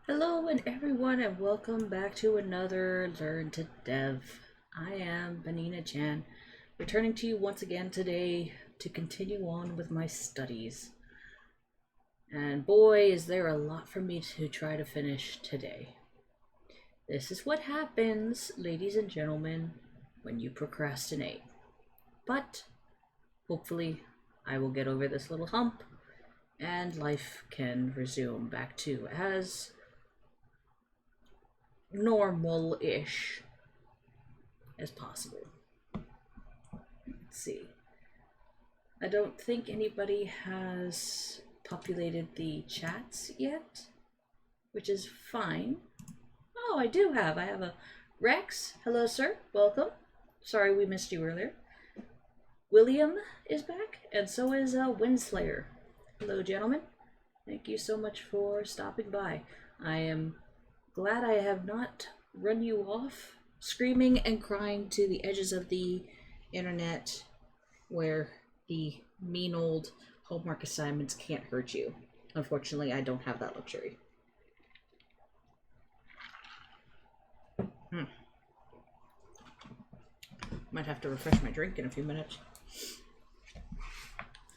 Hello and everyone and welcome back to another Learn to Dev. I am Benina Chan, returning to you once again today to continue on with my studies. And boy, is there a lot for me to try to finish today. This is what happens, ladies and gentlemen, when you procrastinate. But hopefully I will get over this little hump and life can resume back to as normal-ish as possible. Let's see. I don't think anybody has populated the chats yet, which is fine. Oh, I do have. I have a Rex. Hello, sir. Welcome. Sorry we missed you earlier. William is back, and so is Windslayer. Hello, gentlemen. Thank you so much for stopping by. I am glad I have not run you off screaming and crying to the edges of the internet where the mean old homework assignments can't hurt you. Unfortunately, I don't have that luxury. Might have to refresh my drink in a few minutes.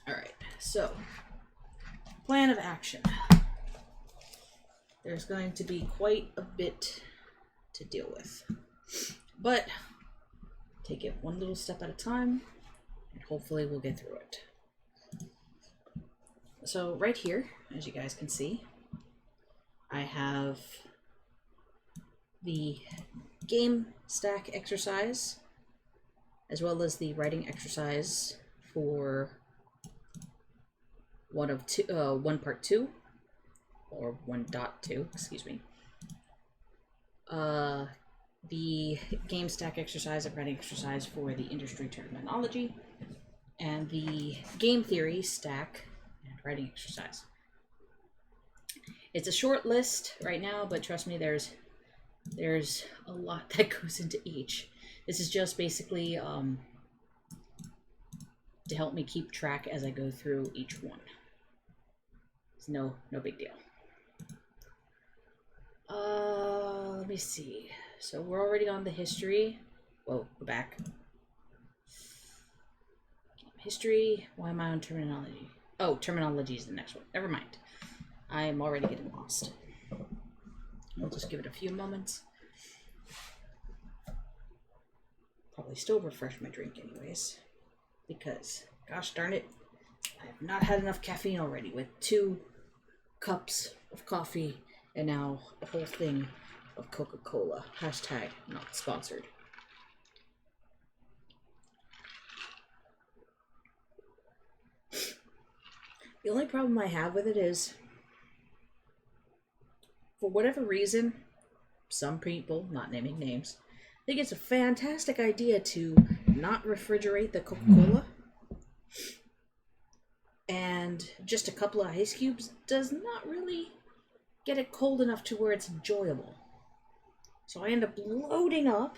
Alright, so plan of action. There's going to be quite a bit to deal with. But take it one little step at a time, and hopefully we'll get through it. So right here, as you guys can see, I have the game stack exercise, as well as the writing exercise for one part 2. Or 1.2, excuse me. The game stack exercise and writing exercise for the industry terminology, and the game theory stack and writing exercise. It's a short list right now, but trust me, there's a lot that goes into each. This is just basically to help me keep track as I go through each one. It's no big deal. Let me see. So we're already on the history. Whoa, go back. History. Why am I on terminology? Oh, terminology is the next one. Never mind. I am already getting lost. I'll just give it a few moments. Probably still refresh my drink anyways. Because, gosh darn it, I have not had enough caffeine already with 2 cups of coffee and now a whole thing of Coca-Cola. Hashtag not sponsored. The only problem I have with it is, for whatever reason, some people, not naming names, think it's a fantastic idea to not refrigerate the Coca-Cola. And just a couple of ice cubes does not really get it cold enough to where it's enjoyable. So I end up loading up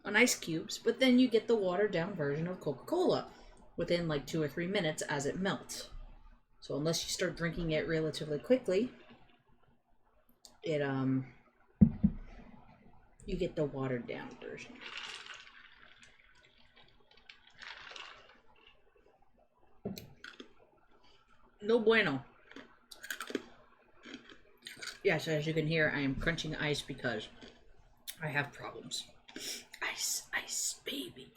on ice cubes, but then you get the watered down version of Coca-Cola within like 2 or 3 minutes as it melts. So unless you start drinking it relatively quickly, you get the watered down version. No bueno. Yes, as you can hear, I am crunching ice because I have problems. Ice, baby.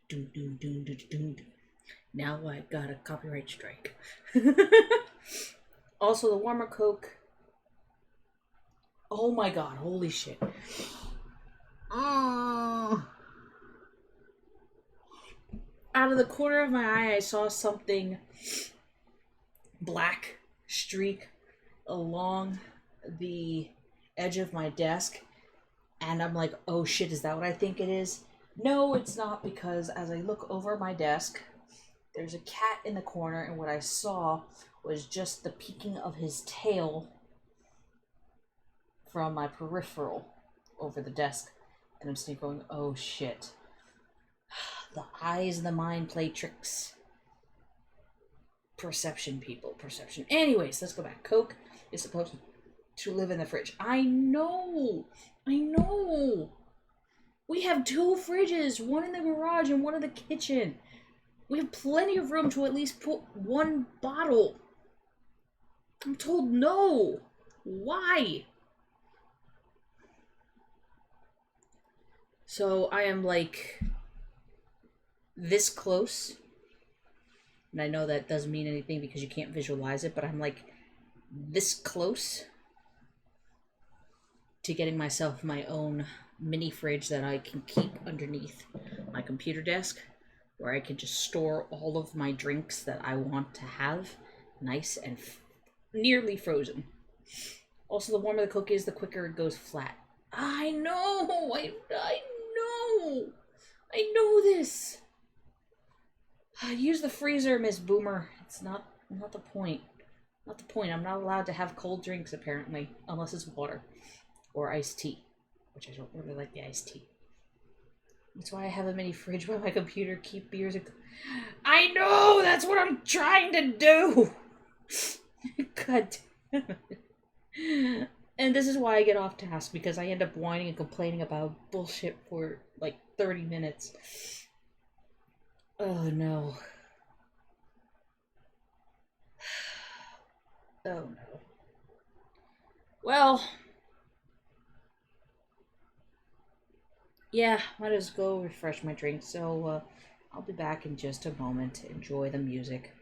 Doom, doom, doom, doom, doom, doom. Now I got a copyright strike. Also, the warmer Coke. Oh my god, holy shit. Oh. Out of the corner of my eye, I saw something black streak along the edge of my desk, and I'm like, oh shit, is that what I think it is? No, it's not, because as I look over my desk, there's a cat in the corner, and what I saw was just the peeking of his tail from my peripheral over the desk, and I'm sitting going, oh shit. The eyes and the mind play tricks. Perception, people, perception. Anyways, let's go back. Coke is supposed to live in the fridge. I know. I know. We have 2 fridges, one in the garage and one in the kitchen. We have plenty of room to at least put 1 bottle. I'm told no. Why? So I am like this close. And I know that doesn't mean anything because you can't visualize it, but I'm like this close to getting myself my own mini fridge that I can keep underneath my computer desk, where I can just store all of my drinks that I want to have nice and nearly frozen. Also, the warmer the cookie is, the quicker it goes flat. I know! I know! I know this! Use the freezer, Miss Boomer. It's not the point. Not the point. I'm not allowed to have cold drinks, apparently, unless it's water. Or iced tea, which I don't really like the iced tea. That's why I have a mini fridge by my computer, keep beers and... I know! That's what I'm trying to do! God damn it. And this is why I get off task, because I end up whining and complaining about bullshit for, like, 30 minutes. Oh, no. Oh, no. Well... yeah, might as well go refresh my drink, so I'll be back in just a moment. Enjoy the music.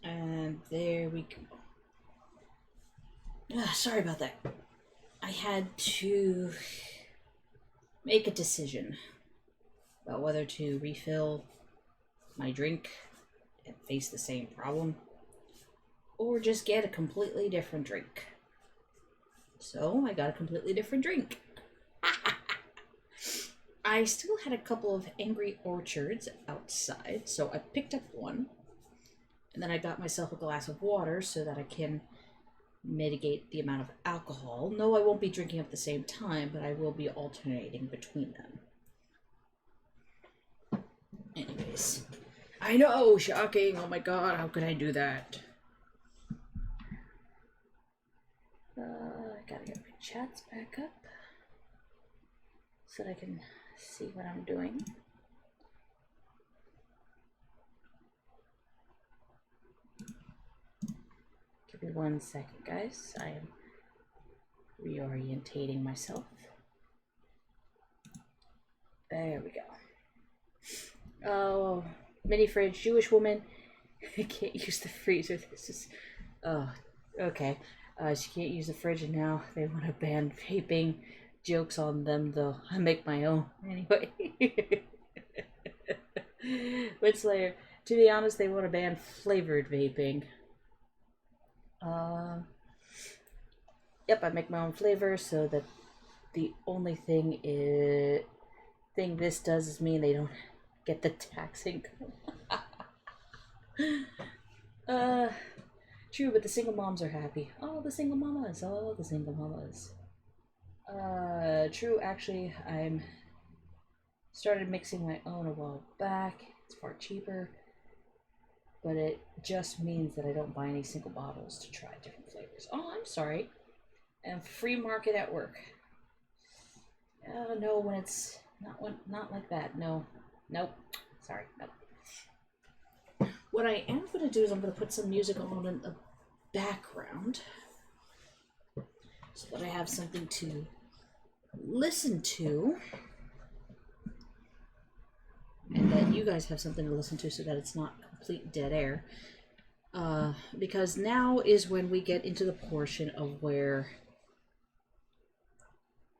And there we go. Sorry about that. I had to make a decision about whether to refill my drink and face the same problem, or just get a completely different drink. So I got a completely different drink. I still had a couple of Angry Orchards outside, so I picked up one. And then I got myself a glass of water so that I can mitigate the amount of alcohol. No, I won't be drinking at the same time, but I will be alternating between them. Anyways. I know! Shocking! Oh my god, how could I do that? I gotta get my chats back up so that I can see what I'm doing. Give me 1 second, guys. I am reorientating myself. There we go. Oh, mini fridge, Jewish woman. I can't use the freezer. This is... Oh, okay. She can't use the fridge, and now they want to ban vaping. Jokes on them, though. I make my own. Anyway. Witslayer, to be honest, they want to ban flavored vaping. Yep, I make my own flavor, so that the only thing this does is mean they don't get the tax income. True, but the single moms are happy. Oh, the single mamas. Oh, the single mamas. True, actually, I'm started mixing my own a while back. It's far cheaper. but it just means that I don't buy any single bottles to try different flavors. Oh, I'm sorry. And free market at work. No, when it's not like that. No, nope. Sorry, nope. What I am going to do is I'm going to put some music on in the background so that I have something to listen to, and that you guys have something to listen to so that it's not complete dead air. Because now is when we get into the portion of where,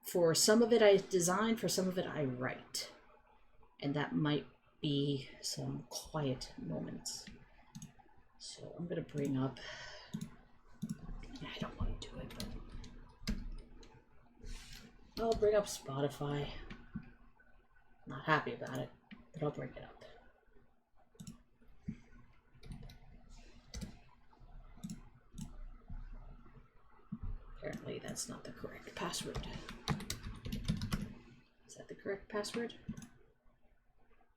for some of it I design, for some of it I write. And that might be some quiet moments. So I'm going to bring up, I don't want to do it, but I'll bring up Spotify. Not happy about it, but I'll bring it up. Apparently that's not the correct password. Is that the correct password?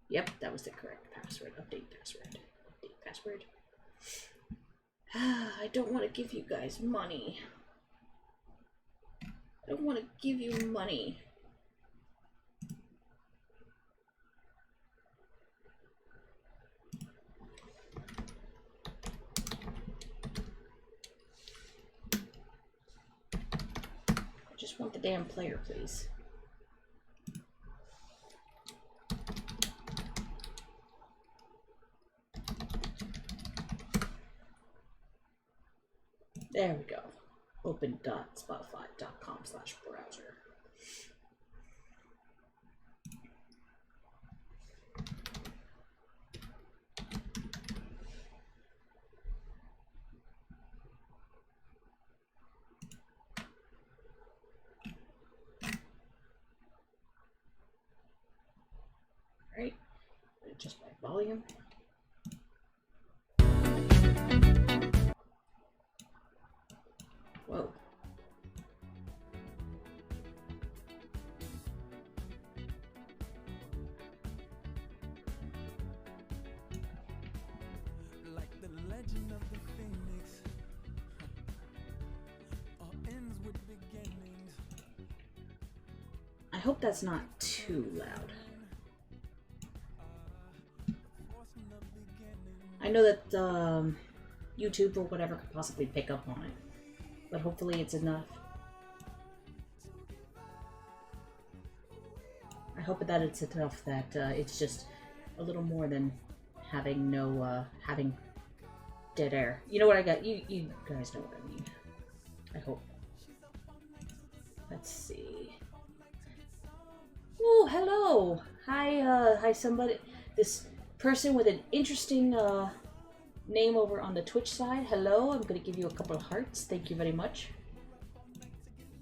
Yep, that was the correct password. Update password. Update password. I don't want to give you guys money. I don't want to give you money. I just want the damn player, please. There we go. Open.spotify.com/browser. Right? Adjust my volume. Whoa. Like the legend of the phoenix, all ends with beginnings. I hope that's not too loud. I know that YouTube or whatever could possibly pick up on it, but hopefully it's enough. I hope that it's enough that it's just a little more than having no having dead air. You know what I got? You guys know what I mean. I hope. Let's see. Oh, hello. Hi somebody. This person with an interesting name over on the Twitch side. Hello, I'm gonna give you a couple of hearts. Thank you very much.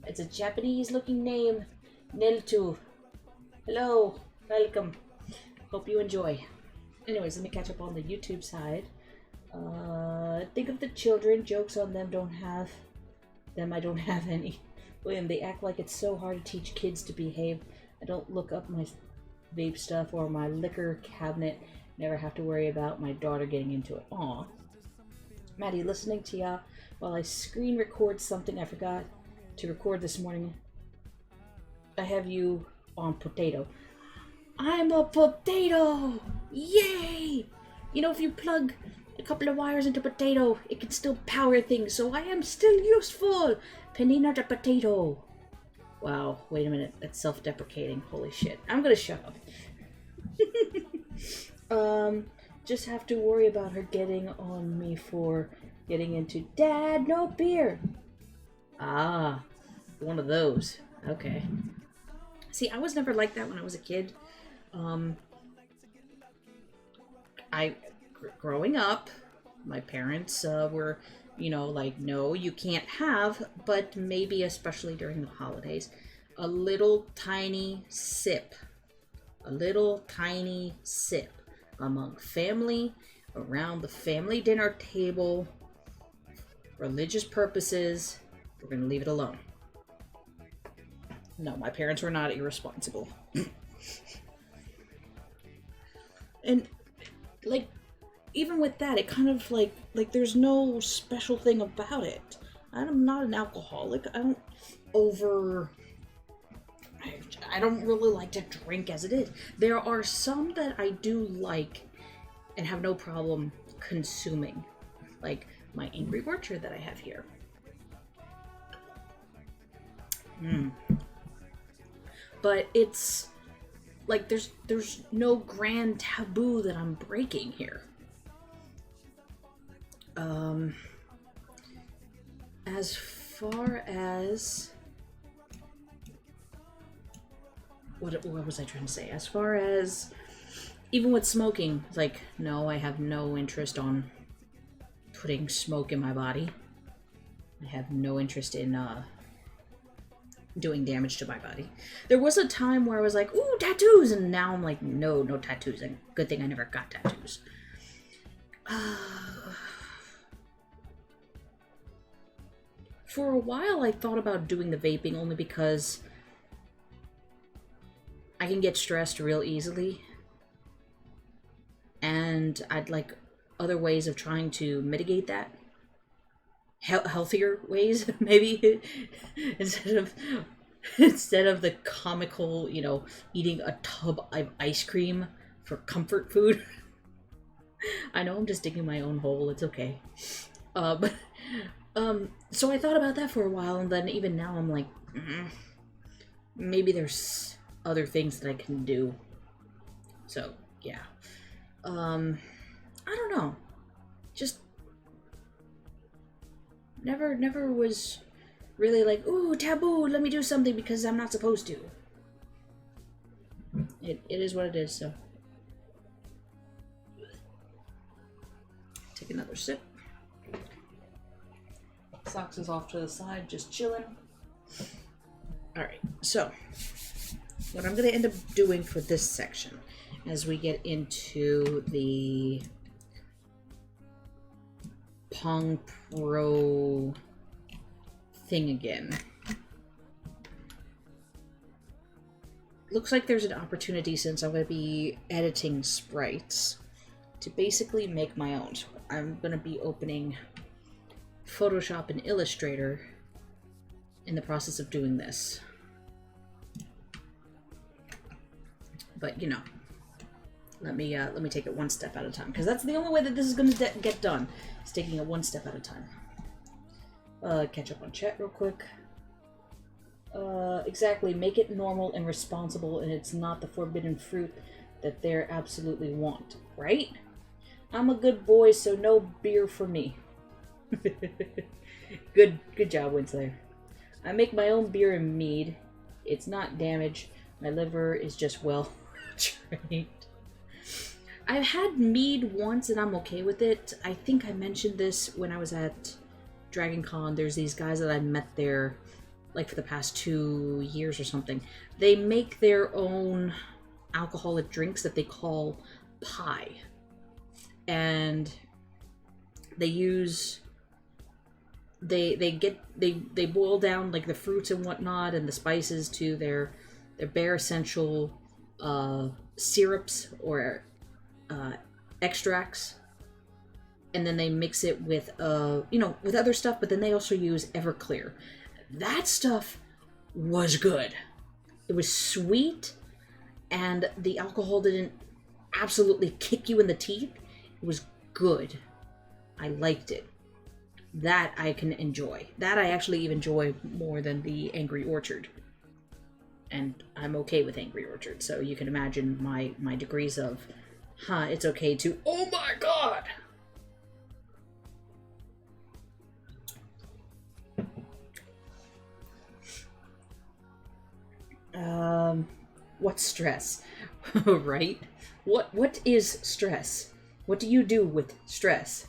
It's a Japanese looking name. Neltu. Hello, welcome. Hope you enjoy. Anyways, let me catch up on the YouTube side. Think of the children. Jokes on them. Don't have them. I don't have any. William, they act like it's so hard to teach kids to behave. I don't look up my vape stuff or my liquor cabinet. Never have to worry about my daughter getting into it. Aw. Maddy, listening to ya while I screen record something I forgot to record this morning. I have you on potato. I'm a potato! Yay! You know, if you plug a couple of wires into potato, it can still power things, so I am still useful! Penina the potato. Wow, wait a minute. That's self-deprecating. Holy shit. I'm gonna shut up. Just have to worry about her getting on me for getting into Dad, no beer. Ah, one of those. Okay. See, I was never like that when I was a kid. Growing up, my parents were, you know, like, no, you can't have, but maybe especially during the holidays, a little tiny sip. A little tiny sip among family, around the family dinner table, religious purposes. We're going to leave it alone. No, my parents were not irresponsible. And, like, even with that, it kind of like there's no special thing about it. I'm not an alcoholic. I don't I don't really like to drink as it is. There are some that I do like and have no problem consuming. Like my Angry Orchard that I have here. But it's like there's no grand taboo that I'm breaking here. As far as what was I trying to say? As far as even with smoking, like, no, I have no interest on putting smoke in my body. I have no interest in doing damage to my body. There was a time where I was like, ooh, tattoos, and now I'm like, no tattoos. And good thing I never got tattoos. For a while, I thought about doing the vaping only because I can get stressed real easily. And I'd like other ways of trying to mitigate that. Healthier ways, maybe, instead of the comical, you know, eating a tub of ice cream for comfort food. I know I'm just digging my own hole. It's okay. So I thought about that for a while, and then even now I'm like, maybe there's other things that I can do. So yeah, I don't know. Just never was really like, ooh, taboo, let me do something because I'm not supposed to. It is what it is, so. Take another sip. Socks is off to the side, just chilling. Alright, so what I'm gonna end up doing for this section as we get into the Pong Pro thing again. Looks like there's an opportunity, since I'm going to be editing sprites, to basically make my own. So I'm going to be opening Photoshop and Illustrator in the process of doing this. But, you know, let me take it one step at a time, because that's the only way that this is going to get done. It's taking it one step at a time. Catch up on chat real quick. Exactly, make it normal and responsible, and it's not the forbidden fruit that they absolutely want, right? I'm a good boy, so no beer for me. Good job, Winsler. I make my own beer and mead. It's not damaged. My liver is just well trained. I've had mead once and I'm okay with it. I think I mentioned this when I was at Dragon Con. There's these guys that I met there like for the past 2 years or something. They make their own alcoholic drinks that they call pie. And they use they boil down like the fruits and whatnot and the spices to their bare essential syrups or extracts, and then they mix it with with other stuff, but then they also use Everclear. That stuff was good. It was sweet, and the alcohol didn't absolutely kick you in the teeth. It was good. I liked it. That I can enjoy. That I actually even enjoy more than the Angry Orchard. And I'm okay with Angry Orchard, so you can imagine my degrees of it's okay to, oh my god! What's stress? Right? What is stress? What do you do with stress?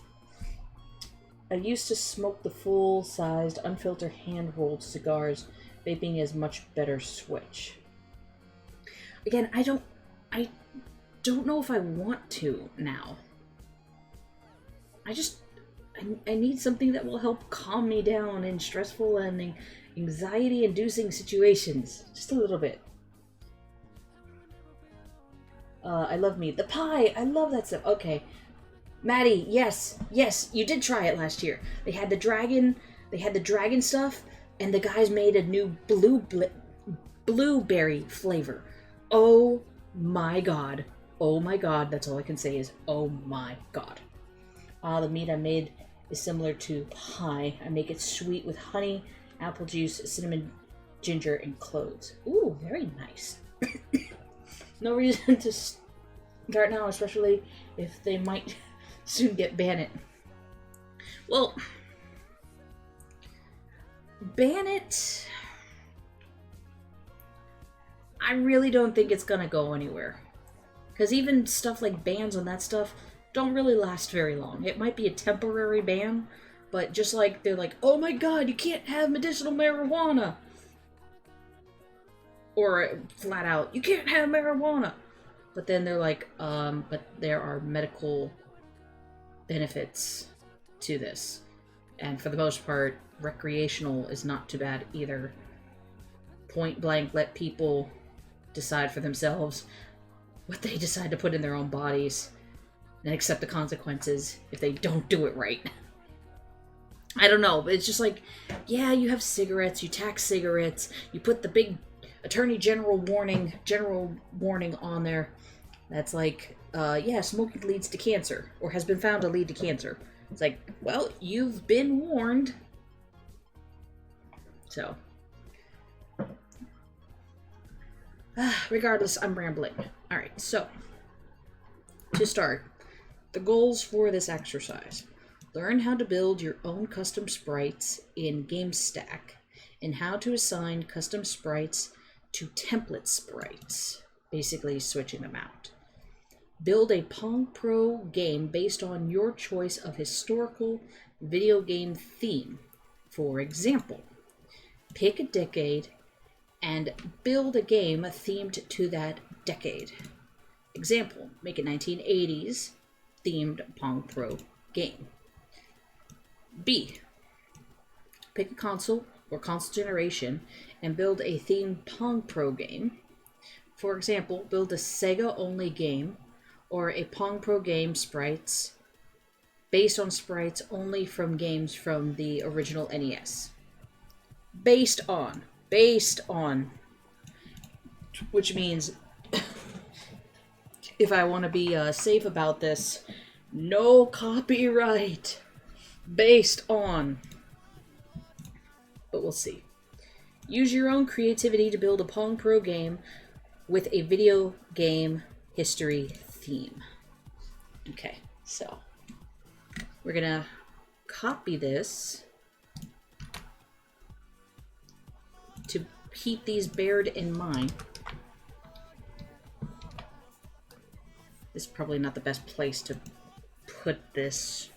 I used to smoke the full-sized, unfiltered hand-rolled cigars. Vaping is much better switch. Again, I don't know if I want to now. I need something that will help calm me down in stressful and anxiety-inducing situations. Just a little bit. I love meat. The pie! I love that stuff. Okay. Maddy, yes, you did try it last year. They had the dragon stuff, and the guys made a new blueberry flavor. Oh my god. Oh my god, that's all I can say is, oh my god. The meat I made is similar to pie. I make it sweet with honey, apple juice, cinnamon, ginger, and cloves. Ooh, very nice. No reason to start now, especially if they might soon get banned. Well, ban it. I really don't think it's gonna go anywhere. Because even stuff like bans on that stuff don't really last very long. It might be a temporary ban, but just like they're like, oh my god, you can't have medicinal marijuana. Or flat out, you can't have marijuana. But then they're like, but there are medical benefits to this. And for the most part, recreational is not too bad either. Point blank, let people decide for themselves what they decide to put in their own bodies and accept the consequences if they don't do it right. I don't know, but it's just like, yeah, you have cigarettes, you tax cigarettes, you put the big Attorney General warning on there. That's like, yeah, smoking leads to cancer, or has been found to lead to cancer. It's like, well, you've been warned. So, regardless, I'm rambling. Alright, so, to start, the goals for this exercise. Learn how to build your own custom sprites in GameStack, and how to assign custom sprites to template sprites, basically switching them out. Build a Pong Pro game based on your choice of historical video game theme. For example, pick a decade and build a game themed to that decade. Example, make a 1980s themed Pong Pro game. B, pick a console or console generation and build a themed Pong Pro game. For example, build a Sega-only game or a Pong Pro game sprites based on sprites only from games from the original NES. Based on, which means if I want to be safe about this, no copyright. Based on. But we'll see. Use your own creativity to build a Pong Pro game with a video game history theme. Okay, so we're gonna copy this to keep these bared in mind. This is probably not the best place to put this.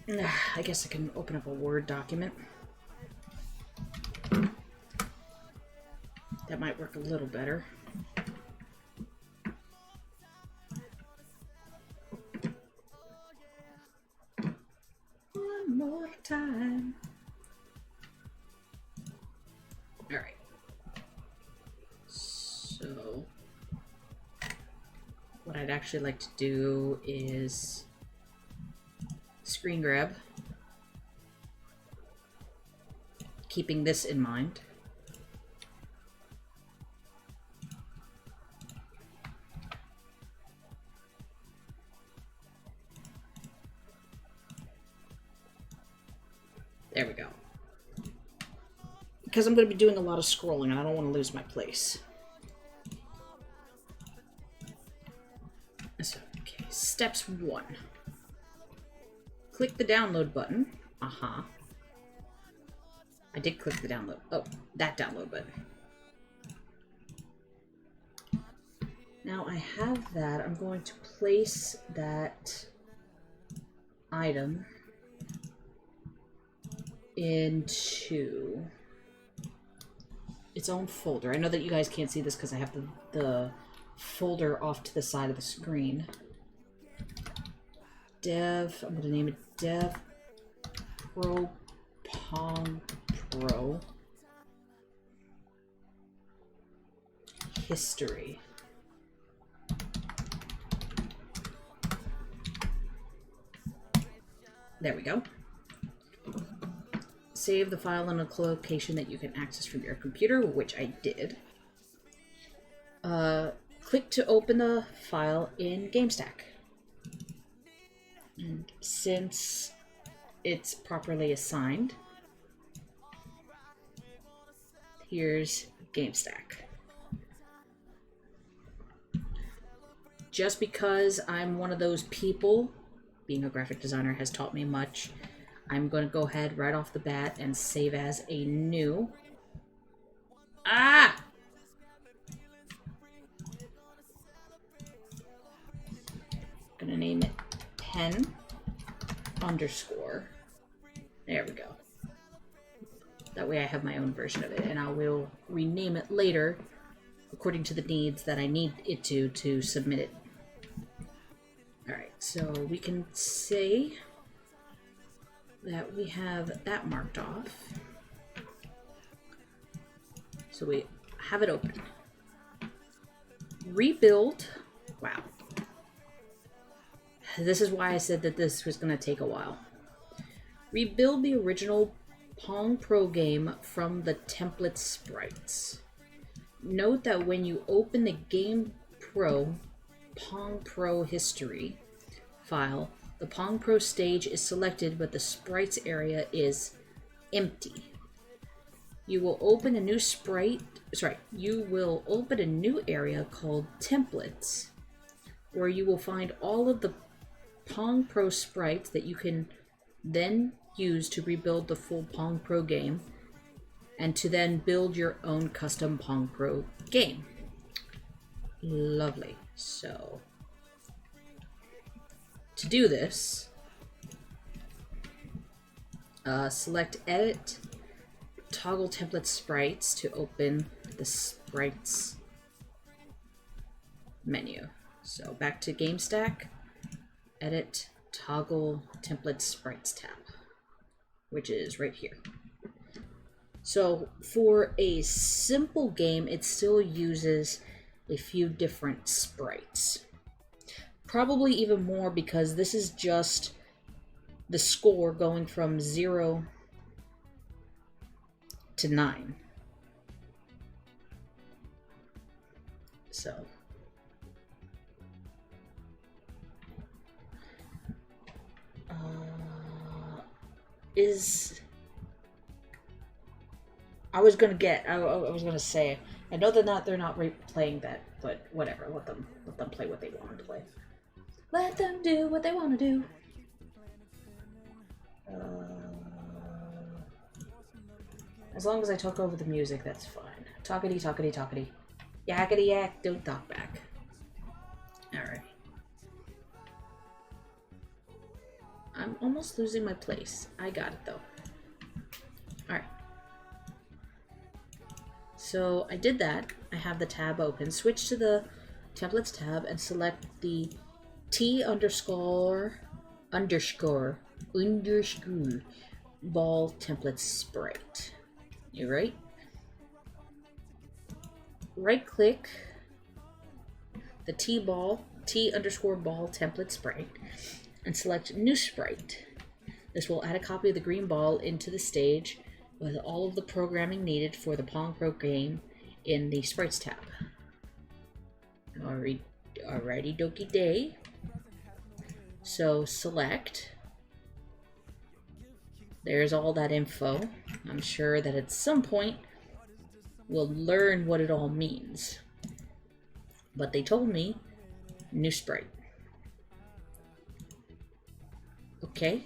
I guess I can open up a Word document. That might work a little better. One more time. Alright. So, what I'd actually like to do is screen grab, keeping this in mind. There we go. Because I'm going to be doing a lot of scrolling and I don't want to lose my place. So, okay, steps 1. Click the download button. I did click the download. Oh, that download button. Now I have that. I'm going to place that item into its own folder. I know that you guys can't see this because I have the folder off to the side of the screen. Dev, I'm going to name it Dev Pro Pong Pro History. There we go. Save the file in a location that you can access from your computer, which I did. Click to open the file in GameStack. And since it's properly assigned, here's GameStack. Just because I'm one of those people, being a graphic designer has taught me much, I'm going to go ahead right off the bat and save as a new. Ah! Gonna name it pen underscore. There we go. That way I have my own version of it, and I will rename it later according to the needs that I need it to submit it. Alright, so we can say that we have that marked off. So we have it open. Rebuild. Wow. This is why I said that this was going to take a while. Rebuild the original Pong Pro game from the template sprites. Note that when you open the Game Pro Pong Pro history file, the Pong Pro stage is selected, but the sprites area is empty. You will open a new area called Templates, where you will find all of the Pong Pro sprites that you can then use to rebuild the full Pong Pro game and to then build your own custom Pong Pro game. Lovely. So, to do this, select Edit, Toggle Template Sprites to open the Sprites menu. So back to GameStack, Edit, Toggle Template Sprites tab, which is right here. So for a simple game, it still uses a few different sprites. Probably even more because this is just the score going from 0 to 9. So I was gonna say, I know they're not replaying that, but whatever. Let them play what they want to play. Let them do what they want to do. As long as I talk over the music, that's fine. Talkity, talkity, talkity. Yakety yak, don't talk back. Alright. I'm almost losing my place. I got it though. Alright. So I did that. I have the tab open. Switch to the templates tab and select the T underscore ball template sprite. You right? Right click the T underscore ball template sprite and select new sprite. This will add a copy of the green ball into the stage with all of the programming needed for the Pong Pro game in the sprites tab. Alrighty dokie day. So select. There's all that info. I'm sure that at some point we'll learn what it all means. But they told me new sprite. Okay.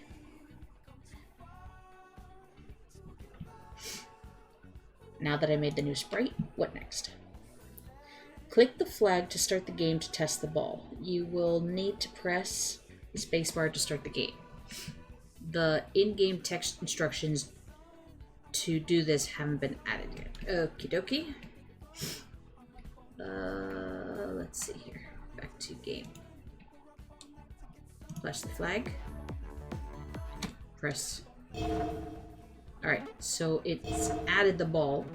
Now that I made the new sprite, what next? Click the flag to start the game to test the ball. You will need to press the spacebar to start the game. The in-game text instructions to do this haven't been added yet. Okie dokie. Let's see here. Back to game. Flash the flag. Press. Alright, so it's added the ball.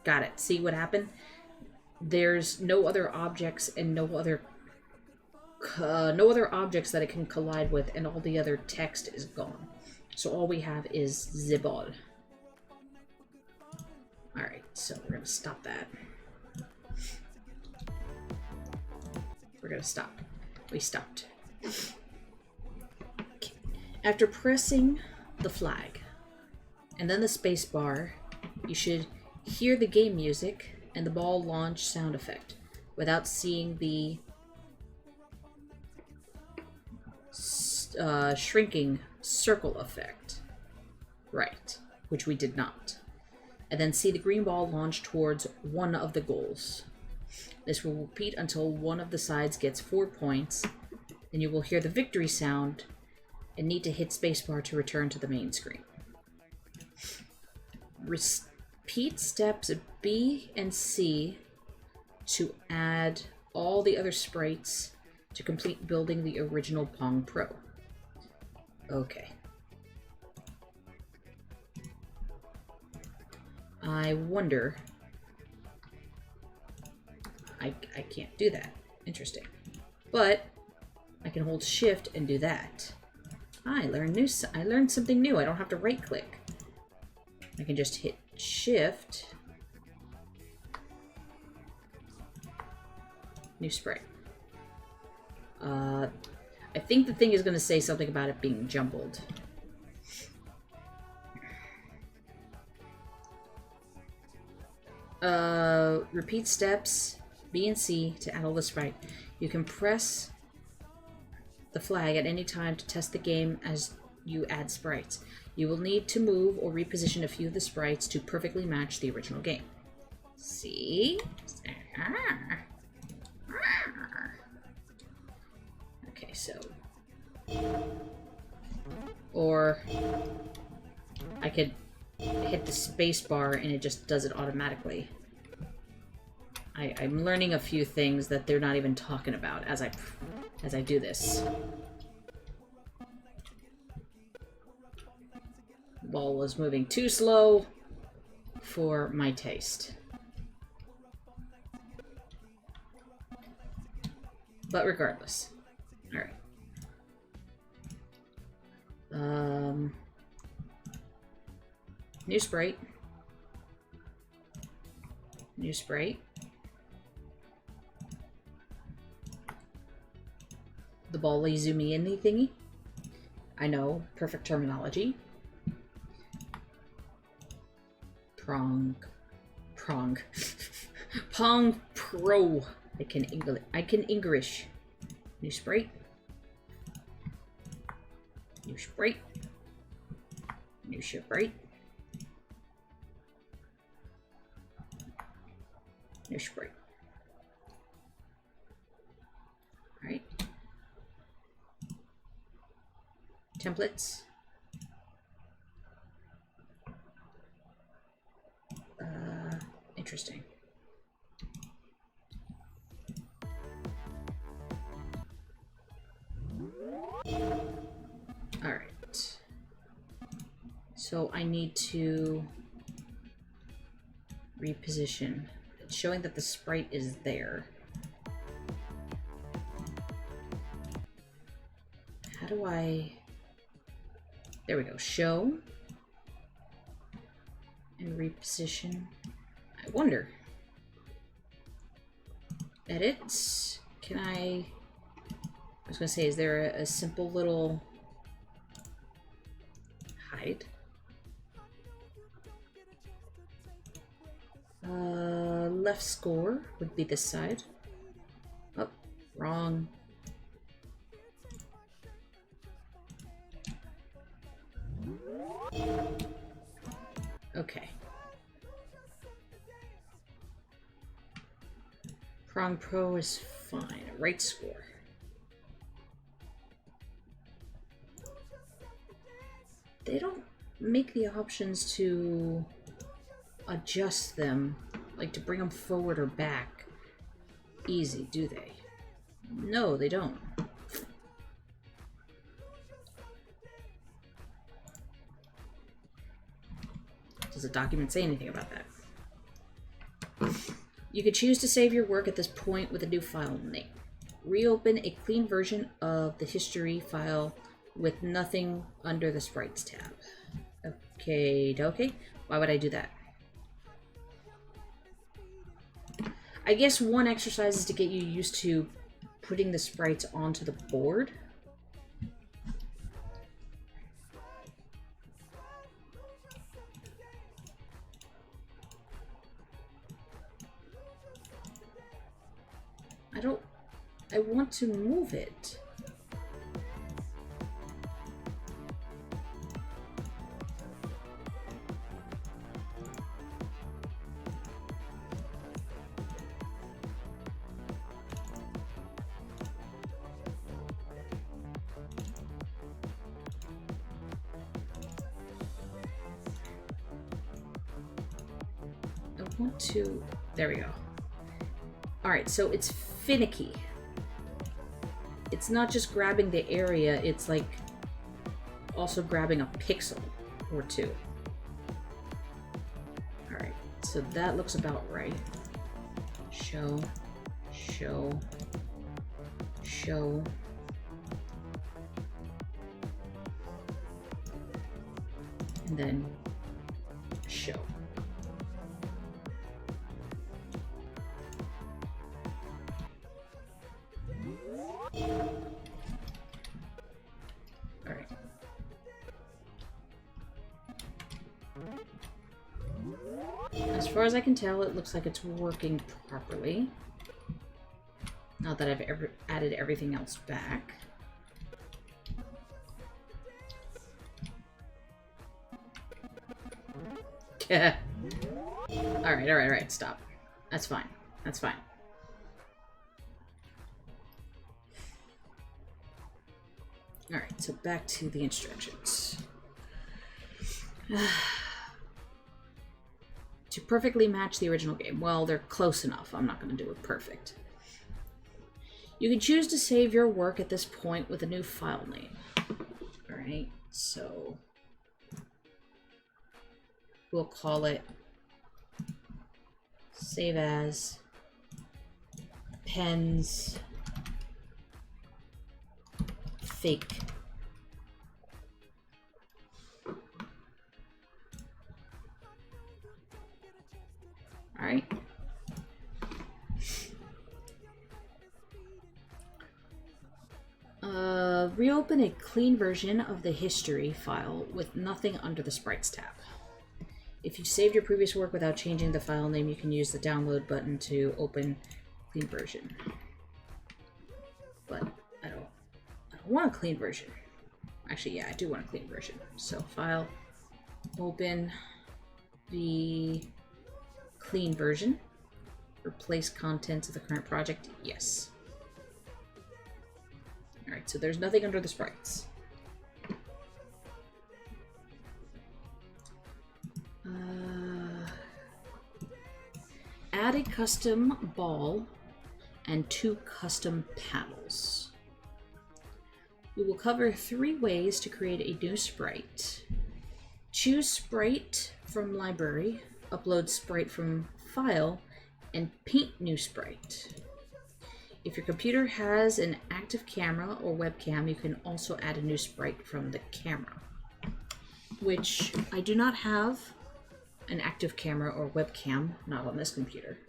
Got it. See what happened? there's no other objects and no other objects that it can collide with, and all the other text is gone. So all we have is Zibod. Alright, so we're gonna stop that. We're gonna stop. We stopped. Okay. After pressing the flag and then the space bar, you should hear the game music and the ball launch sound effect without seeing the shrinking circle effect. Right, which we did not. And then see the green ball launch towards one of the goals. This will repeat until one of the sides gets 4 points. Then you will hear the victory sound and need to hit spacebar to return to the main screen. Repeat steps B and C to add all the other sprites to complete building the original Pong Pro. Okay. I wonder... I can't do that. Interesting. But I can hold shift and do that. I learned something new. I don't have to right click. I can just hit shift. New sprite. I think the thing is going to say something about it being jumbled. Repeat steps B and C to add all the sprite. You can press the flag at any time to test the game as you add sprites. You will need to move or reposition a few of the sprites to perfectly match the original game. See? Okay, so... Or I could hit the space bar and it just does it automatically. I'm learning a few things that they're not even talking about as I do this. Ball was moving too slow for my taste. But regardless. Alright. New sprite. New sprite. The ball zoomy in thingy. I know, perfect terminology. Pong Pro. I can English. New sprite. New sprite. New sprite. New sprite. Alright. Templates. Interesting. Alright. So I need to reposition. It's showing that the sprite is there. How do I... There we go. Show. And reposition. I wonder. Edit. Can I was gonna say, is there a simple little hide? Left score would be this side. Oh, wrong. Okay. Prong Pro is fine. Right score. They don't make the options to adjust them, like to bring them forward or back easy, do they? No, they don't. Does the document say anything about that? You could choose to save your work at this point with a new file name. Reopen a clean version of the history file with nothing under the sprites tab. Okay, why would I do that? I guess one exercise is to get you used to putting the sprites onto the board. I want to move it. There we go. Alright, so it's finicky. It's not just grabbing the area, it's like also grabbing a pixel or two. Alright, so that looks about right. Show. And then show. As far as I can tell, it looks like it's working properly. Not that I've ever added everything else back. Alright, stop. That's fine. That's fine. Alright, so back to the instructions. To perfectly match the original game. Well, they're close enough. I'm not going to do it perfect. You can choose to save your work at this point with a new file name. Alright, so we'll call it save as pens fake. Alright. Reopen a clean version of the history file with nothing under the sprites tab. If you saved your previous work without changing the file name, you can use the download button to open clean version. But I don't want a clean version. Actually, yeah, I do want a clean version. So file, open the clean version. Replace contents of the current project. Yes. Alright, so there's nothing under the sprites. Add a custom ball and 2 custom paddles. We will cover 3 ways to create a new sprite. Choose sprite from library, upload sprite from file, and paint new sprite. If your computer has an active camera or webcam, you can also add a new sprite from the camera, which I do not have an active camera or webcam, not on this computer.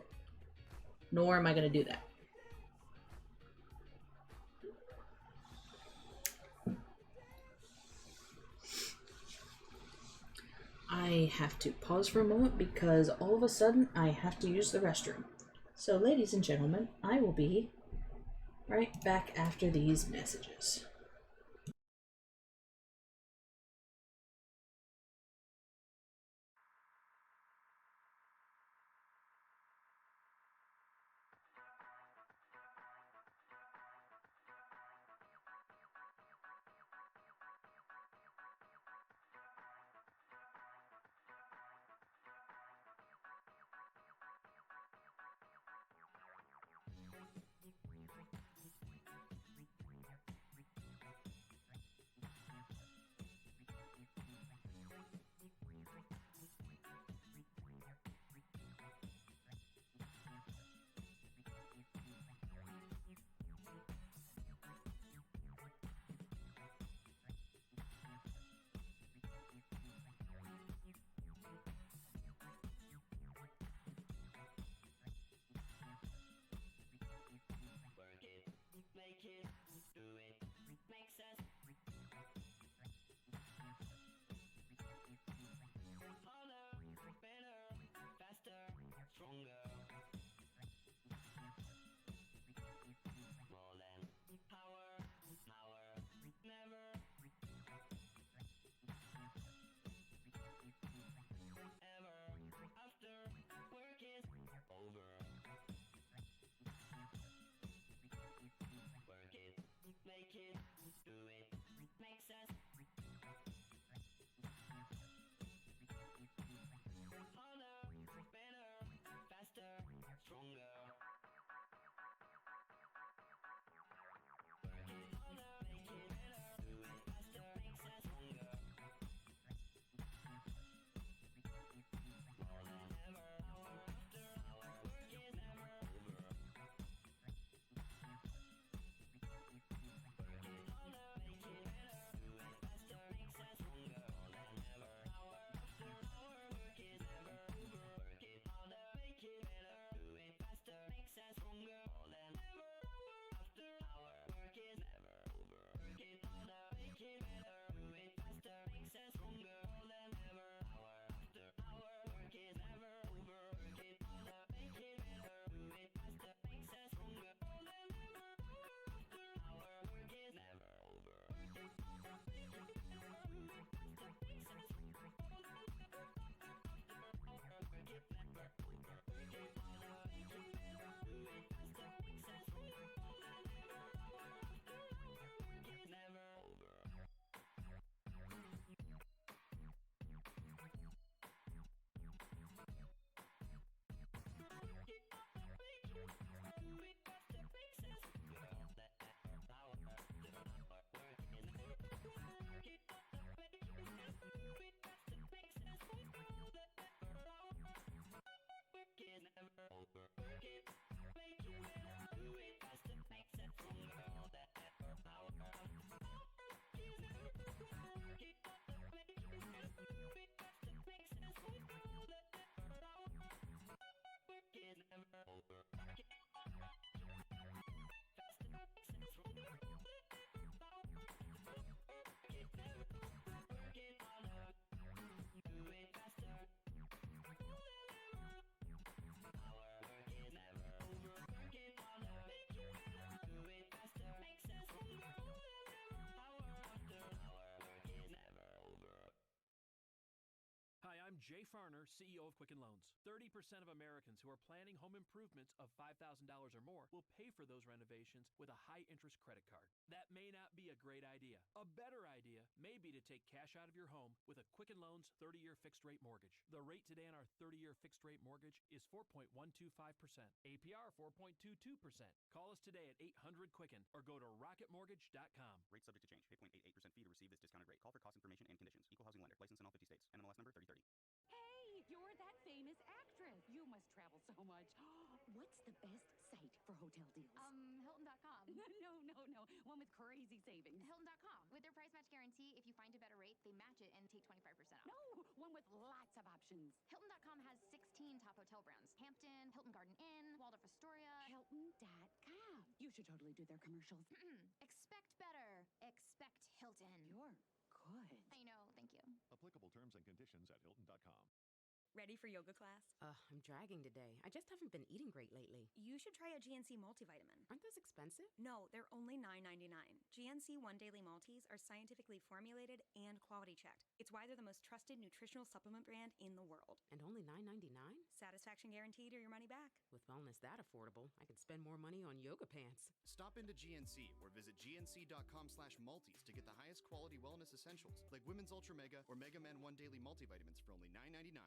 Nor am I going to do that. I have to pause for a moment because all of a sudden I have to use the restroom. So ladies and gentlemen, I will be right back after these messages. Jay Farner, CEO of Quicken Loans. 30% of Americans who are planning home improvements of $5,000 or more will pay for those renovations with a high-interest credit card. That may not be a great idea. A better idea may be to take cash out of your home with a Quicken Loans 30-year fixed-rate mortgage. The rate today on our 30-year fixed-rate mortgage is 4.125%. APR 4.22%. Call us today at 800-QUICKEN or go to rocketmortgage.com. Rate subject to change. Pay 0.88% fee to receive this discounted rate. Call for cost information and conditions. Equal housing lender. License in all 50 states. NMLS number 3030. Hey, you're that famous actress. You must travel so much. What's the best site for hotel deals? Hilton.com. No. One with crazy savings. Hilton.com. With their price match guarantee, if you find a better rate, they match it and take 25% off. No, one with lots of options. Hilton.com has 16 top hotel brands. Hampton, Hilton Garden Inn, Waldorf Astoria. Hilton.com. You should totally do their commercials. Expect better. Expect Hilton. You're good. I know, thank you. Applicable terms and conditions at Hilton.com. Ready for yoga class? I'm dragging today. I just haven't been eating great lately. You should try a GNC multivitamin. Aren't those expensive? No, they're only $9.99. GNC One Daily Multis are scientifically formulated and quality checked. It's why they're the most trusted nutritional supplement brand in the world. And only $9.99? Satisfaction guaranteed or your money back. With wellness that affordable, I could spend more money on yoga pants. Stop into GNC or visit gnc.com/multis to get the highest quality wellness essentials like Women's Ultra Mega or Mega Man One Daily Multivitamins for only $9.99.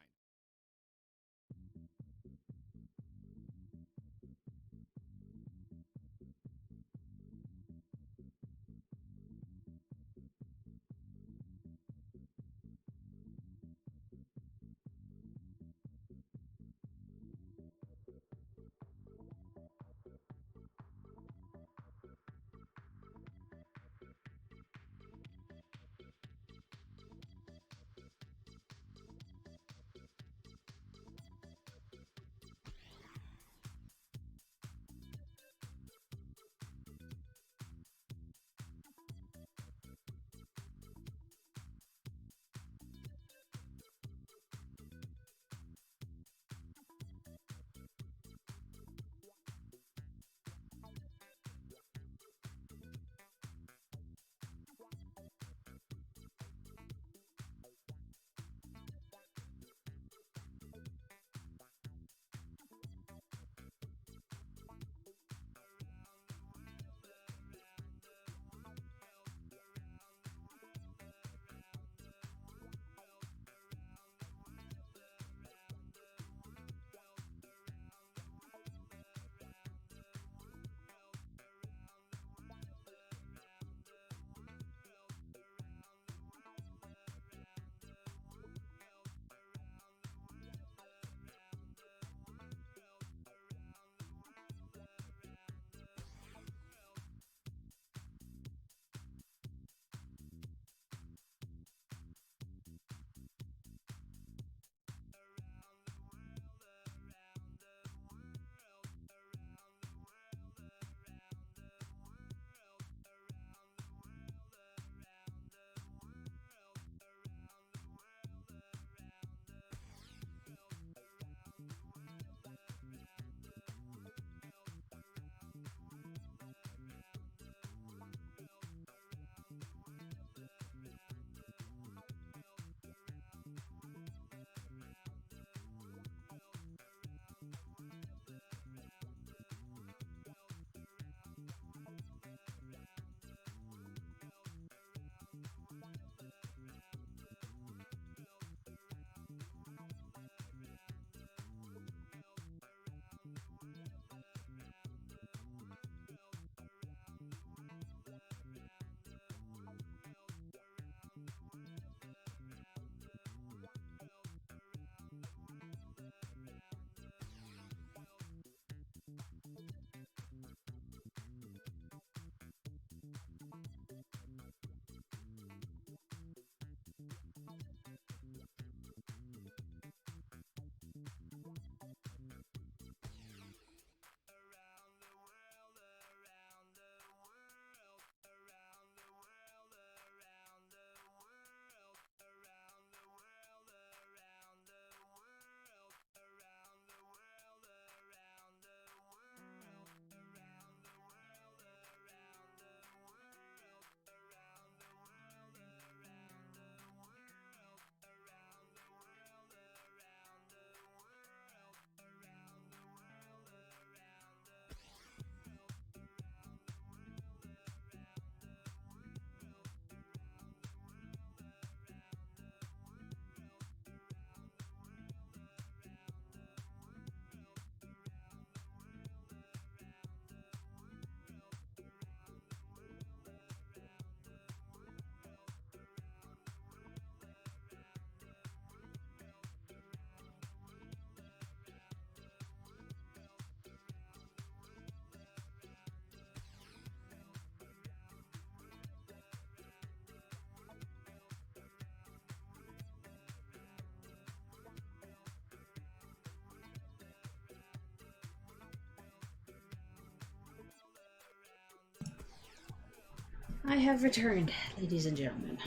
I have returned, ladies and gentlemen.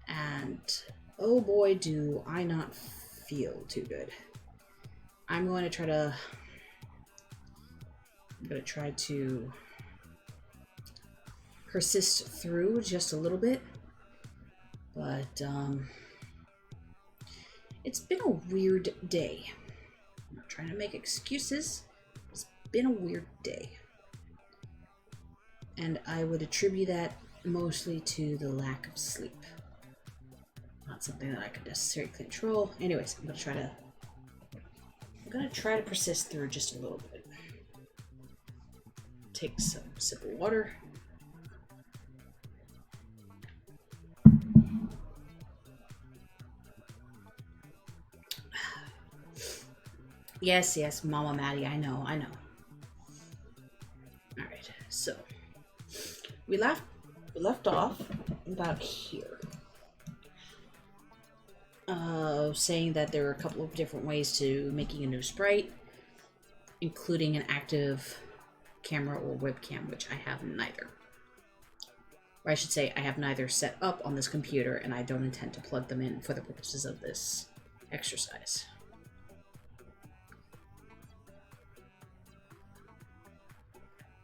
And oh boy, do I not feel too good. I'm going to try to persist through just a little bit. But it's been a weird day. I'm not trying to make excuses. It's been a weird day. And I would attribute that mostly to the lack of sleep. Not something that I could necessarily control. Anyways, I'm gonna try to persist through just a little bit. Take some sip of water. Yes, Mama Maddy, I know. Alright, so we left off about here. Saying that there are a couple of different ways to making a new sprite, including an active camera or webcam, which I have neither. Or I should say, I have neither set up on this computer, and I don't intend to plug them in for the purposes of this exercise.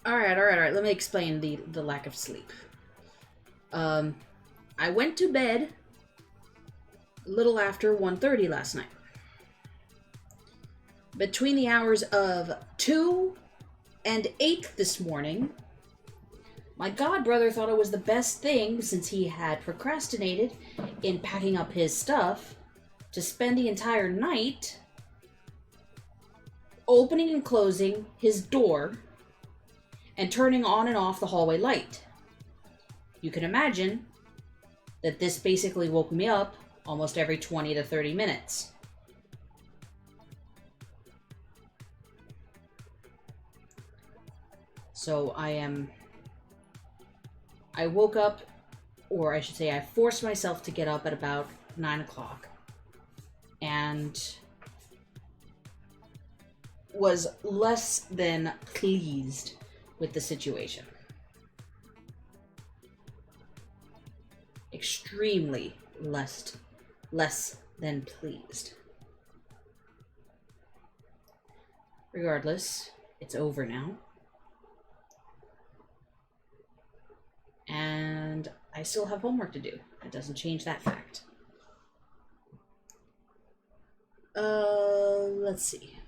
Alright, let me explain the lack of sleep. I went to bed a little after 1:30 last night. Between the hours of 2 and 8 this morning, my godbrother thought it was the best thing, since he had procrastinated in packing up his stuff, to spend the entire night opening and closing his door and turning on and off the hallway light. You can imagine that this basically woke me up almost every 20 to 30 minutes. So I woke up, or I should say I forced myself to get up at about 9 o'clock and was less than pleased with the situation. Extremely less than pleased. Regardless, it's over now. And I still have homework to do. It doesn't change that fact. Let's see.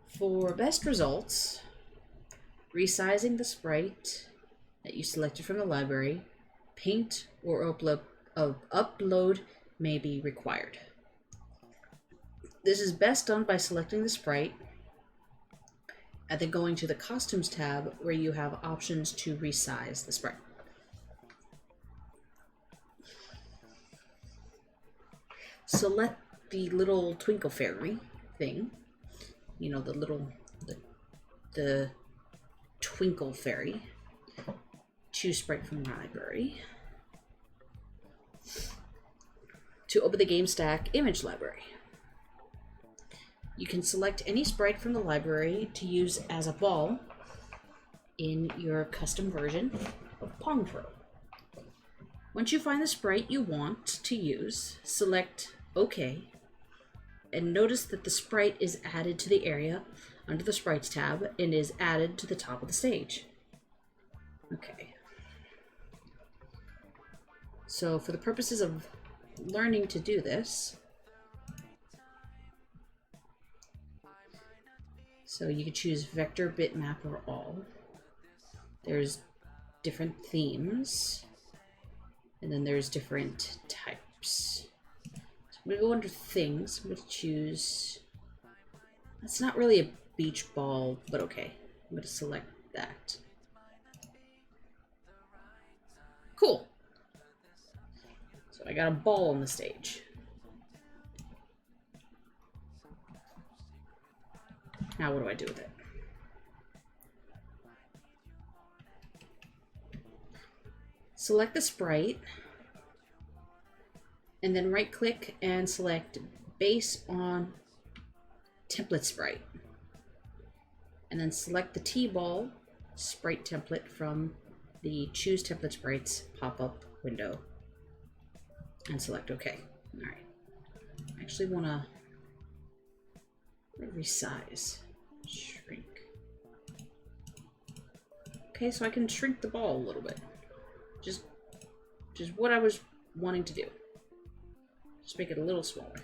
For best results, resizing the sprite that you selected from the library, paint or upload may be required. This is best done by selecting the sprite and then going to the Costumes tab, where you have options to resize the sprite. Select the little twinkle fairy thing. You know, the twinkle fairy. Choose sprite from the library. To open the game stack image library, you can select any sprite from the library to use as a ball in your custom version of Pong Pro. Once you find the sprite you want to use, select OK, and notice that the sprite is added to the area under the Sprites tab and is added to the top of the stage. Okay. So for the purposes of learning to do this, so you can choose vector, bitmap, or all. There's different themes, and then there's different types. So I'm gonna go under things. I'm gonna choose, that's not really a beach ball, but okay. I'm gonna select that. Cool. So I got a ball on the stage. Now what do I do with it? Select the sprite, and then right click and select Base on Template Sprite. And then select the T-ball sprite template from the Choose Template Sprites pop-up window and select OK. Alright. I actually want to resize. Shrink. Okay, so I can shrink the ball a little bit. Just what I was wanting to do. Just make it a little smaller.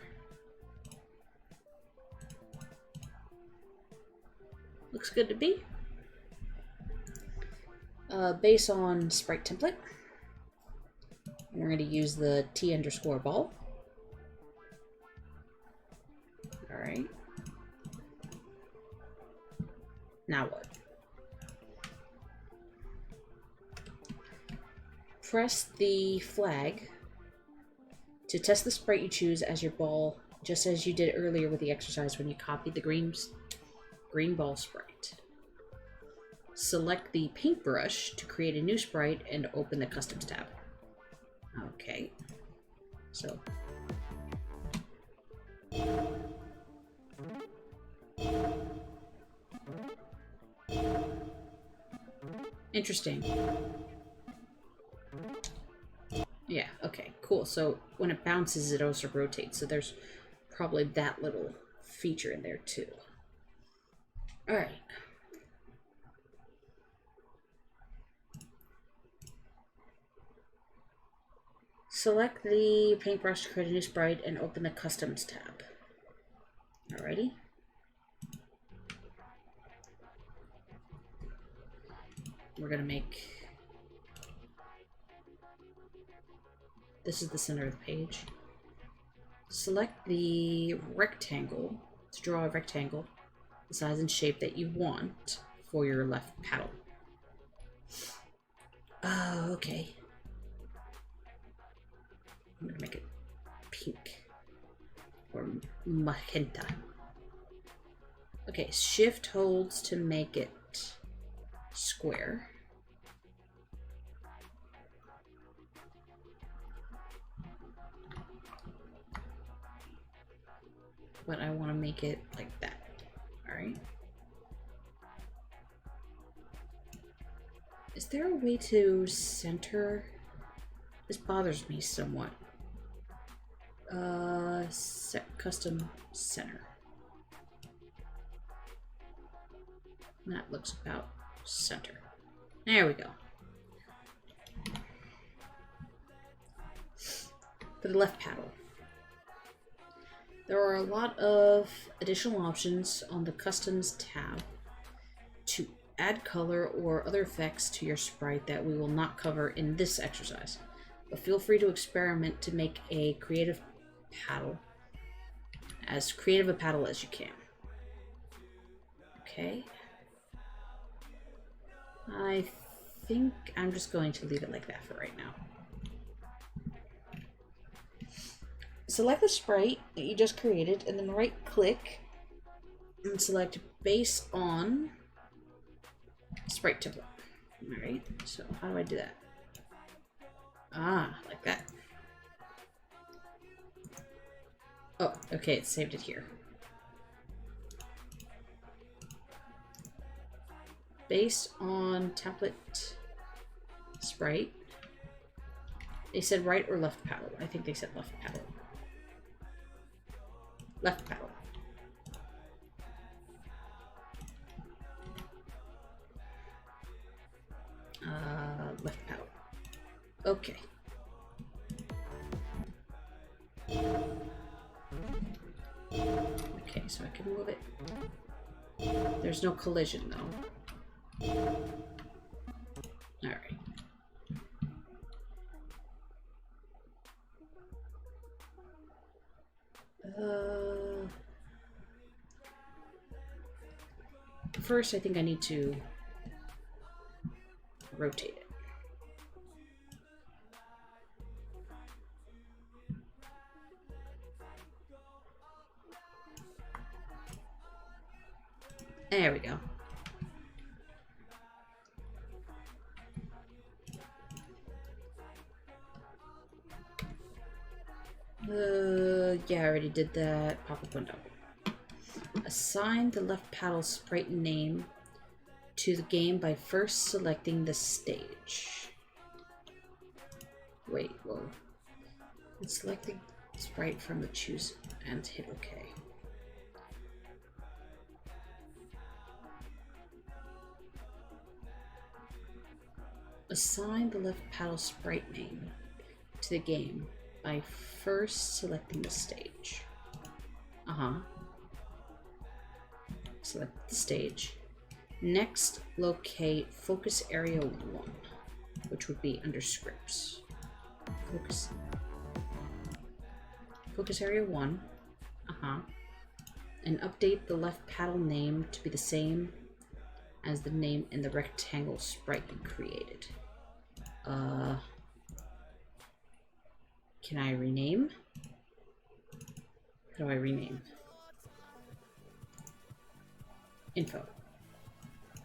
Looks good to me. Base on sprite template. And we're going to use the T_ball. Alright. Now what? Press the flag to test the sprite you choose as your ball, just as you did earlier with the exercise when you copied the green ball sprite. Select the paintbrush to create a new sprite and open the Customs tab. Okay. So. Interesting. Yeah, okay, cool. So when it bounces, it also rotates. So there's probably that little feature in there too. Alright. Select the paintbrush to create a new sprite and open the Customs tab. Alrighty. We're gonna make... This is the center of the page. Select the rectangle to draw a rectangle, the size and shape that you want for your left paddle. Oh, okay. I'm gonna make it pink or magenta. Okay, shift holds to make it square. But I want to make it like that. Alright. Is there a way to center? This bothers me somewhat. Set custom center. That looks about center. There we go. For the left paddle. There are a lot of additional options on the Customs tab to add color or other effects to your sprite that we will not cover in this exercise. But feel free to experiment to make a creative paddle, as creative a paddle as you can. Okay. I think I'm just going to leave it like that for right now. Select the sprite that you just created and then right click and select base on sprite template. Alright, so how do I do that? Ah, like that. Oh, okay, it saved it here. Base on template sprite. They said right or left paddle. I think they said left paddle. Left paddle. Left paddle. Okay. Okay, so I can move it. There's no collision though. Alright. First, I think I need to rotate it. There we go. Yeah, I already did that. Pop-up window. Assign the left paddle sprite name to the game by first selecting the stage. Wait, whoa. And select the sprite from the choose and hit OK. Assign the left paddle sprite name to the game by first selecting the stage. Select the stage. Next, locate focus area 1, which would be under scripts. Focus area 1. And update the left paddle name to be the same as the name in the rectangle sprite you created. Can I rename? How do I rename? Info.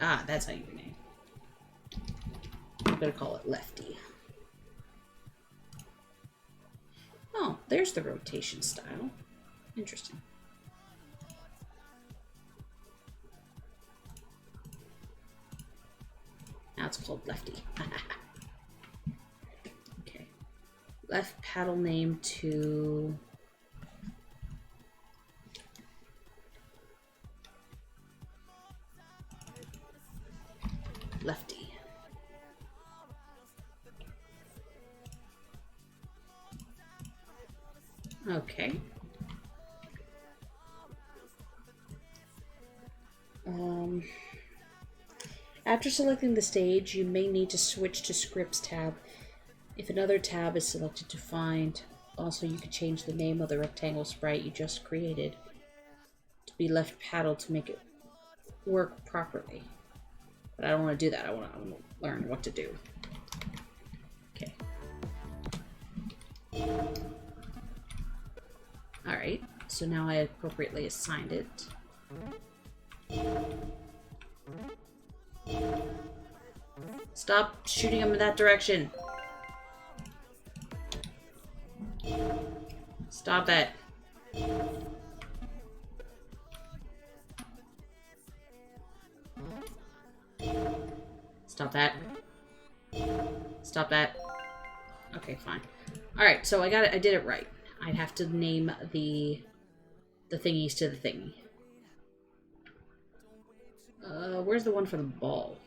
Ah, that's how you rename. I'm gonna call it Lefty. Oh, there's the rotation style. Interesting. Now it's called Lefty. Okay. Left paddle name to... Lefty. Okay. After selecting the stage, you may need to switch to Scripts tab if another tab is selected to find. Also, you could change the name of the rectangle sprite you just created to be left paddle to make it work properly. But I don't want to do that. I want to learn what to do. Okay. Alright, so now I appropriately assigned it. Stop shooting him in that direction. Stop that. Stop that. Stop that. Okay, fine. Alright, so I got it. I did it right. I'd have to name the thingies to the thingy. Where's the one for the ball?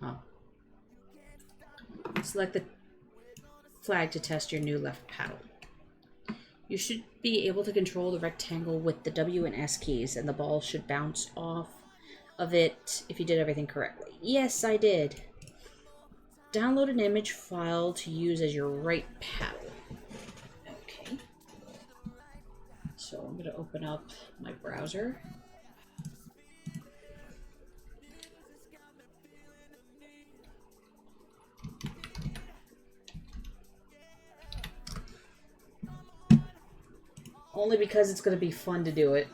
Oh. Select the flag to test your new left paddle. You should be able to control the rectangle with the W and S keys, and the ball should bounce off of it if you did everything correctly. Yes, I did. Download an image file to use as your right paddle. Okay. So I'm going to open up my browser. Only because it's going to be fun to do it.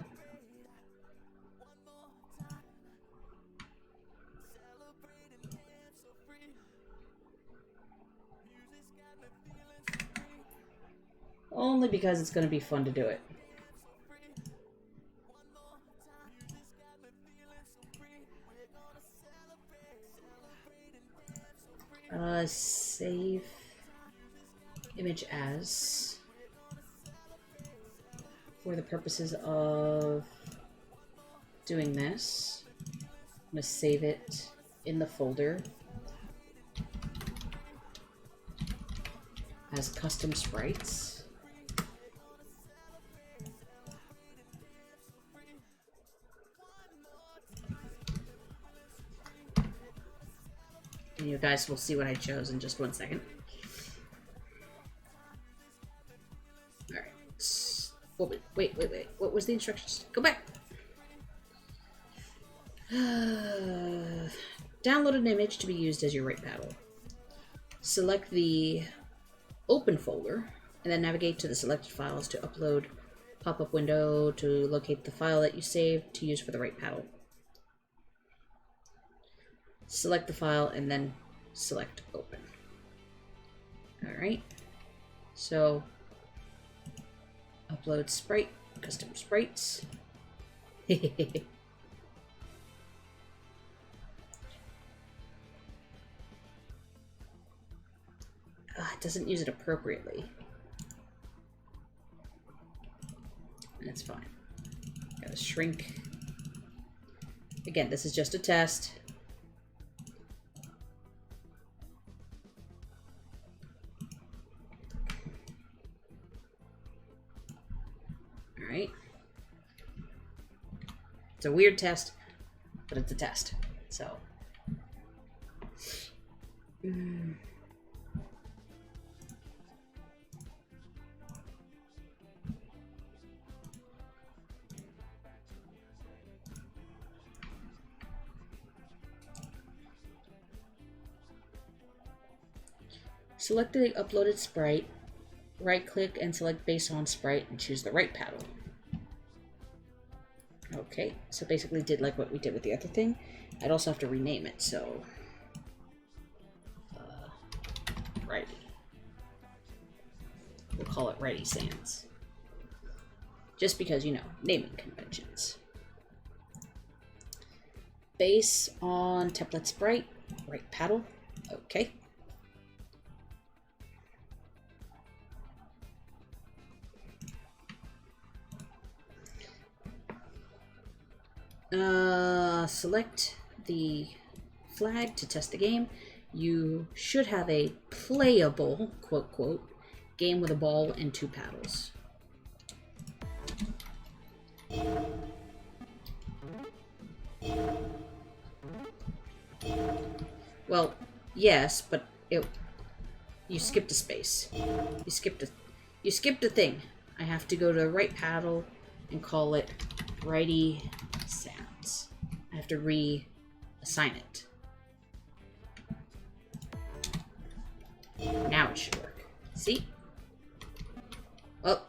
Only because it's going to be fun to do it. Save image as for the purposes of doing this. I'm going to save it in the folder as custom sprites. And you guys will see what I chose in just 1 second. Alright. Oh, wait. What was the instructions? Go back! Download an image to be used as your right paddle. Select the open folder, and then navigate to the selected files to upload pop-up window to locate the file that you saved to use for the right paddle. Select the file and then select open. Alright, so upload sprite Custom sprites. It doesn't use it appropriately. That's fine. Gotta shrink. Again, this is just a test. Alright. It's a weird test, but it's a test. So. Select the uploaded sprite, right-click and select Base on Sprite and choose the right paddle. Okay, so basically did like what we did with the other thing. I'd also have to rename it, so... Righty. We'll call it Righty Sands. Just because, you know, naming conventions. Base on template sprite, right paddle, okay. Select the flag to test the game. You should have a playable, quote, quote, game with a ball and 2 paddles. Well, yes, but you skipped a space. You skipped a thing. I have to go to the right paddle and call it Righty Sands. I have to reassign it. Now it should work. See? Oh,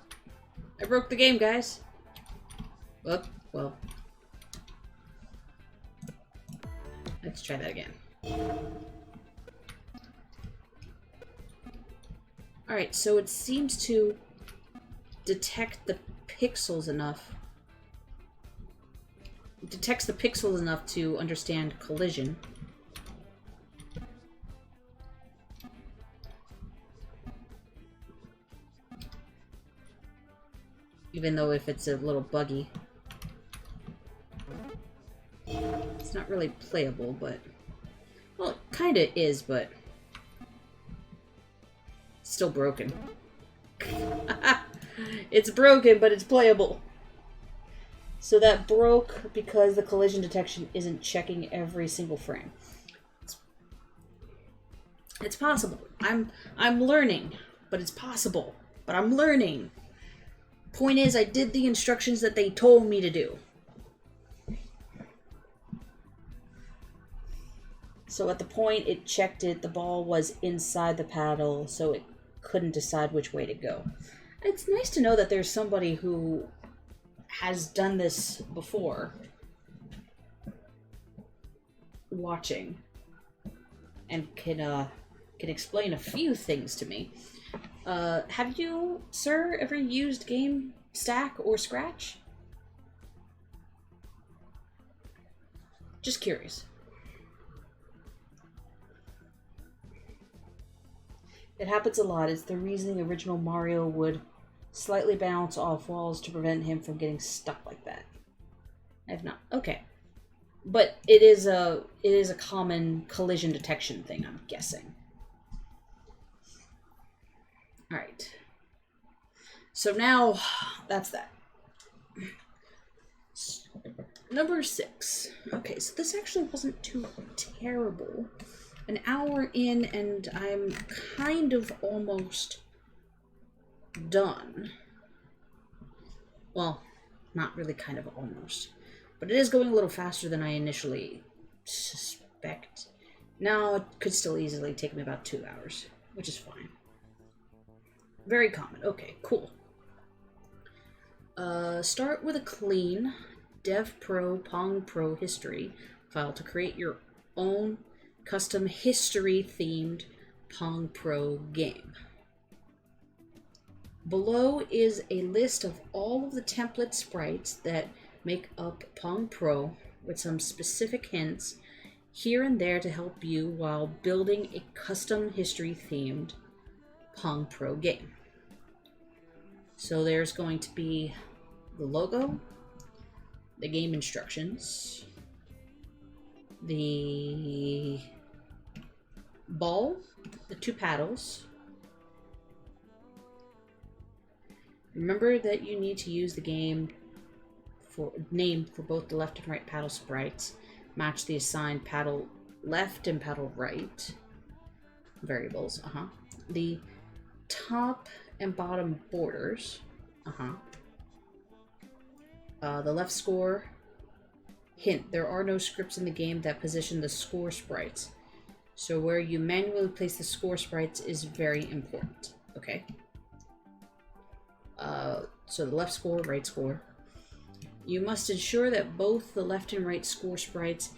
I broke the game, guys. Oh, well. Let's try that again. Alright, so it seems to detect the pixels enough. It detects the pixels enough to understand collision. Even though if it's a little buggy. It's not really playable, but... Well, it kinda is, but... It's still broken. It's broken, but it's playable. So that broke because the collision detection isn't checking every single frame. It's possible. I'm learning, but it's possible. But I'm learning. Point is, I did the instructions that they told me to do. So at the point it checked it, the ball was inside the paddle, so it couldn't decide which way to go. It's nice to know that there's somebody who has done this before watching and can explain a few things to me. Have you, sir, ever used Game Stack or Scratch? Just curious. It happens a lot. It's the reason the original Mario would slightly bounce off walls to prevent him from getting stuck like that. I have not. Okay. But it is a common collision detection thing, I'm guessing. Alright. So now, that's that. Number 6. Okay, so this actually wasn't too terrible. An hour in, and I'm kind of almost done. Well, not really kind of almost. But it is going a little faster than I initially suspect. Now, it could still easily take me about 2 hours, which is fine. Very common. Okay, cool. Start with a clean Dev Pro Pong Pro history file to create your own custom history-themed Pong Pro game. Below is a list of all of the template sprites that make up Pong Pro, with some specific hints here and there to help you while building a custom history-themed Pong Pro game. So there's going to be the logo, the game instructions, the ball, the 2 paddles. Remember that you need to use the game name for both the left and right paddle sprites. Match the assigned paddle left and paddle right variables. The top and bottom borders. The left score. Hint, there are no scripts in the game that position the score sprites. So where you manually place the score sprites is very important. Okay. So the left score, right score. You must ensure that both the left and right score sprites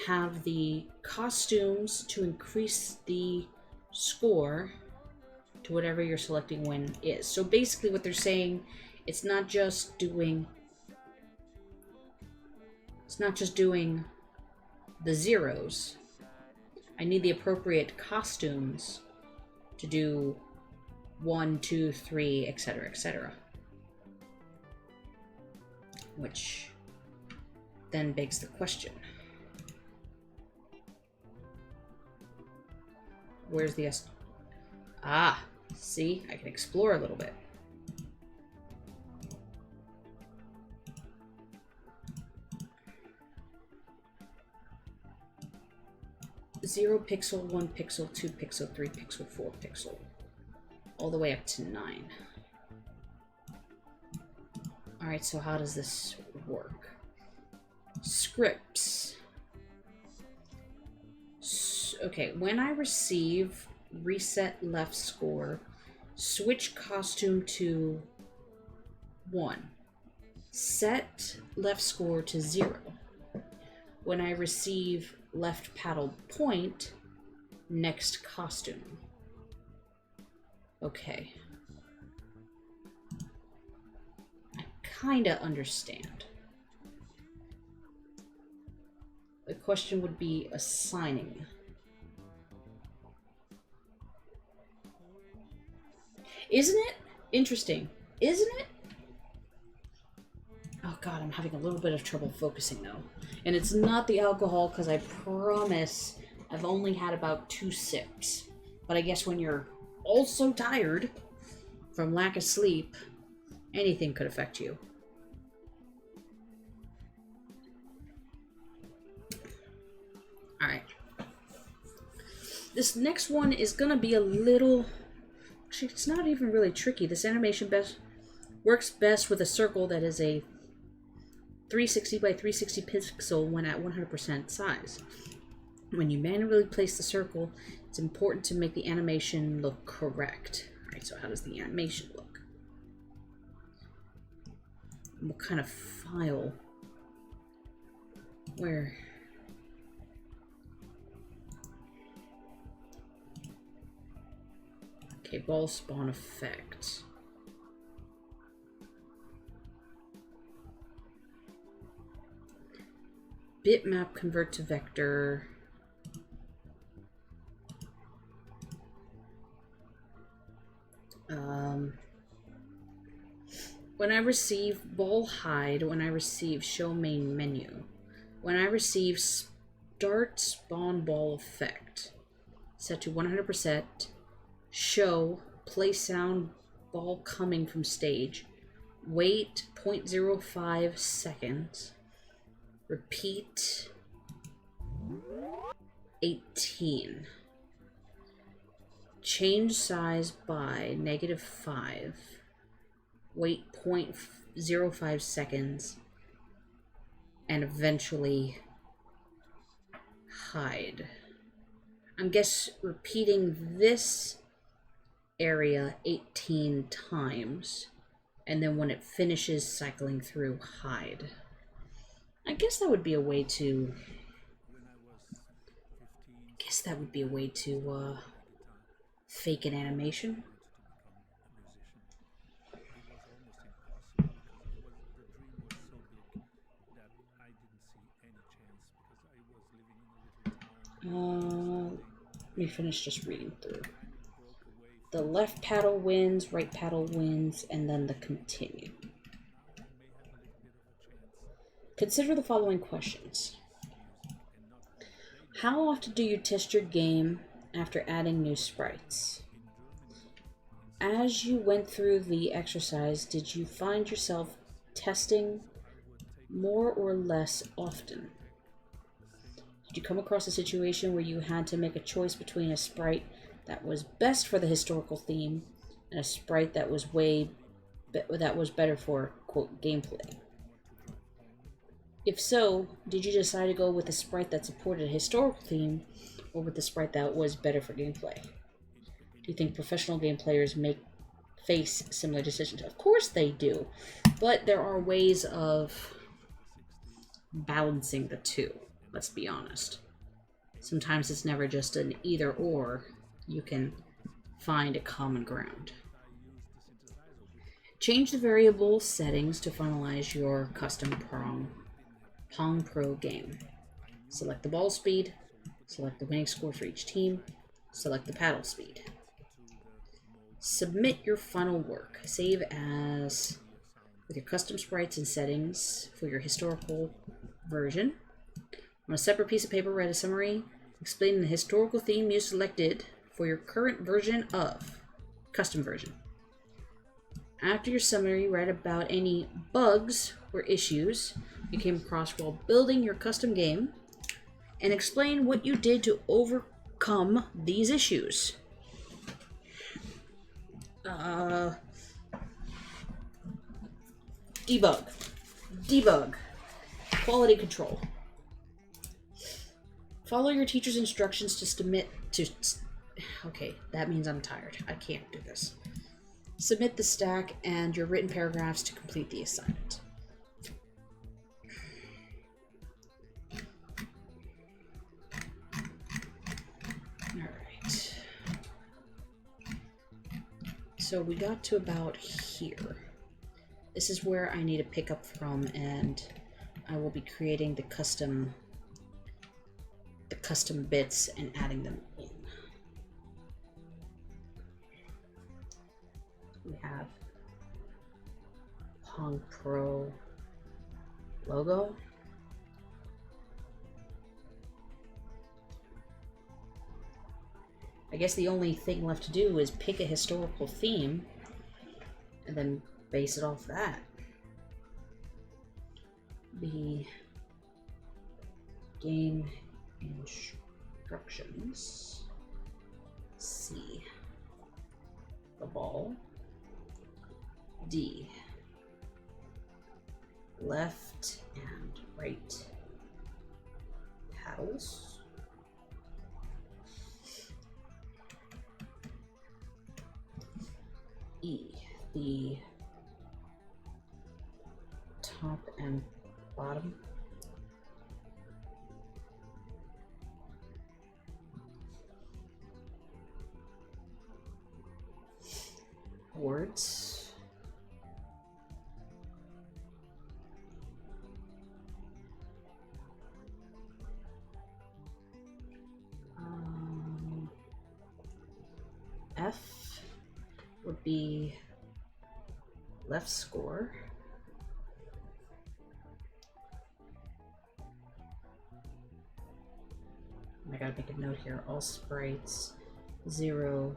have the costumes to increase the score to whatever you're selecting when is. So basically what they're saying, it's not just doing the zeros. I need the appropriate costumes to do 1, 2, 3, etc., etc. Which then begs the question. Where's the S? Ah, see, I can explore a little bit. Zero pixel, 1 pixel, 2 pixel, 3 pixel, 4 pixel, all the way up to 9. Alright, so how does this work? Scripts. Okay, when I receive reset left score, switch costume to 1. Set left score to 0. When I receive left paddle point, next costume. Okay. Kinda understand. The question would be assigning. Isn't it interesting? Isn't it? Oh god, I'm having a little bit of trouble focusing though. And it's not the alcohol, because I promise I've only had about 2 sips. But I guess when you're also tired from lack of sleep, anything could affect you. Alright. This next one is gonna be a little... Actually, it's not even really tricky. This animation works best with a circle that is a 360 by 360 pixel when at 100% size. When you manually place the circle, it's important to make the animation look correct. Alright, so how does the animation look? What kind of file? Where? Okay, ball spawn effect. Bitmap convert to vector. When I receive ball hide, when I receive show main menu, when I receive start spawn ball effect, set to 100%, show play sound ball coming from stage, wait 0.05 seconds, repeat 18, change size by -5, wait 0.05 seconds, and eventually hide. I'm repeating this area 18 times, and then when it finishes cycling through, hide. I guess that would be a way to... fake an animation. Let me finish just reading through. The left paddle wins, right paddle wins, and then the continue. Consider the following questions. How often do you test your game after adding new sprites? As you went through the exercise, did you find yourself testing more or less often? Did you come across a situation where you had to make a choice between a sprite that was best for the historical theme and a sprite that was better for, quote, gameplay? If so, did you decide to go with the sprite that supported a historical theme or with the sprite that was better for gameplay? Do you think professional game players face similar decisions? Of course they do, but there are ways of balancing the two, let's be honest. Sometimes it's never just an either or, you can find a common ground. Change the variable settings to finalize your custom Pong Pro game. Select the ball speed, select the winning score for each team, select the paddle speed. Submit your final work. Save as with your custom sprites and settings for your historical version. On a separate piece of paper, write a summary explaining the historical theme you selected for your current version of custom version. After your summary, write about any bugs or issues you came across while building your custom game and explain what you did to overcome these issues. Debug. Quality control. Follow your teacher's instructions to submit to... Okay, that means I'm tired. I can't do this. Submit the stack and your written paragraphs to complete the assignment. Alright. So we got to about here. This is where I need to pick up from, and I will be creating the custom bits and adding them in. We have Pong Pro logo. I guess the only thing left to do is pick a historical theme and then base it off that. The game instructions. C. The ball. D. Left and right paddles. E. The top and bottom. Words. F would be left score. I gotta make a note here. All sprites 0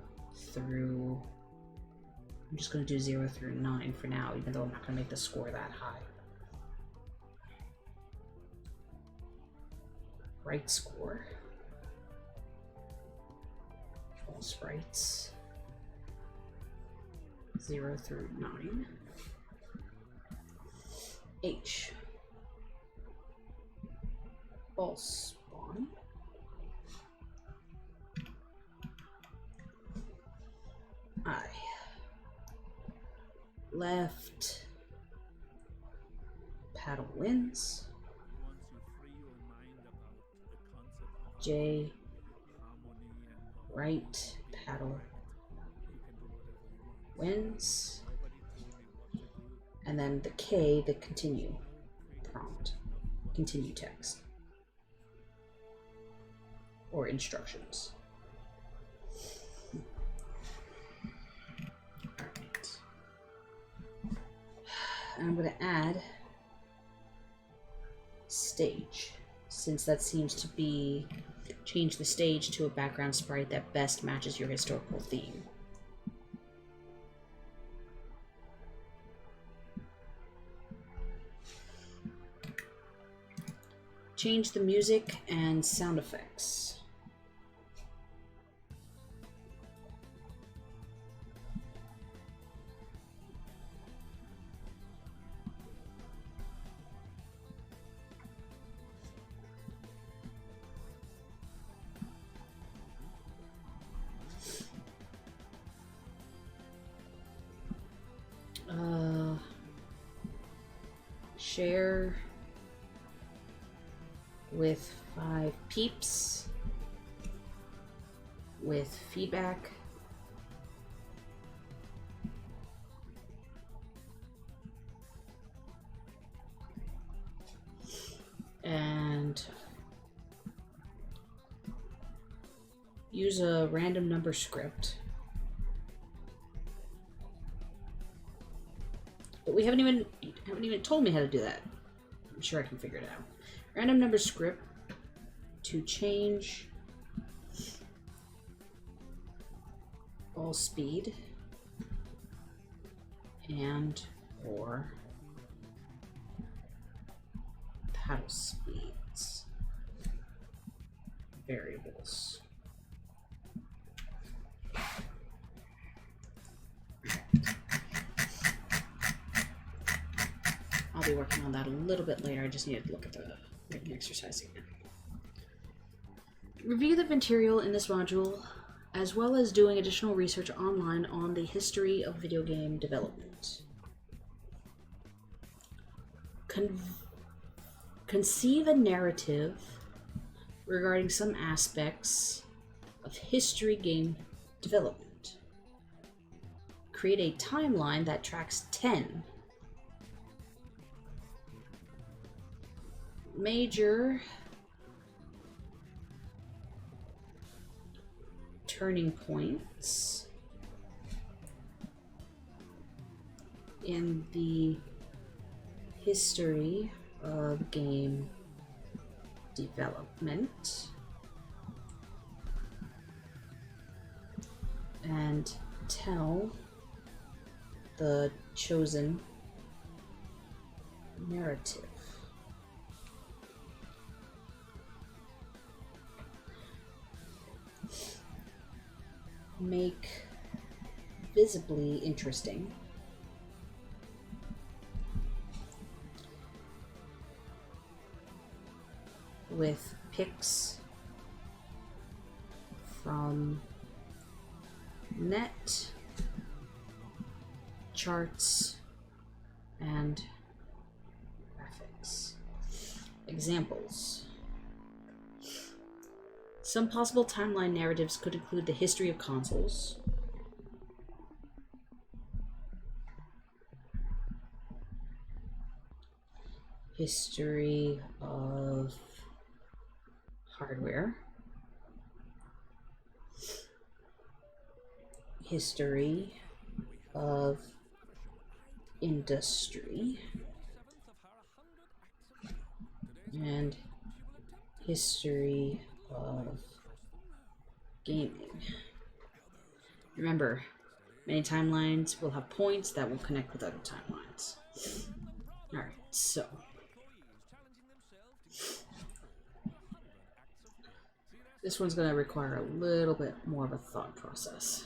through... I'm just gonna do 0 through 9 for now, even though I'm not gonna make the score that high. Right score. All sprites 0 through 9. H. Ball spawn. I. Left paddle wins. J. Right paddle wins. And then the K, the continue prompt, continue text. or instructions. Alright. I'm going to add stage, since that seems to be change the stage to a background sprite that best matches your historical theme. Change the music and sound effects. Share with 5 peeps with feedback. And use a random number script. But we haven't even told me how to do that. I'm sure I can figure it out. Random number script to change all speed and or paddle speeds variables. I'll be working on that a little bit later. I just need to look at the written exercise again. Review the material in this module, as well as doing additional research online on the history of video game development. Conceive a narrative regarding some aspects of history game development. Create a timeline that tracks 10 major turning points in the history of game development and tell the chosen narrative. Make visibly interesting with pics from net, charts, and graphics. Examples. Some possible timeline narratives could include the history of consoles, history of hardware, history of industry, and history of gaming. Remember, many timelines will have points that will connect with other timelines. Alright, so this one's going to require a little bit more of a thought process.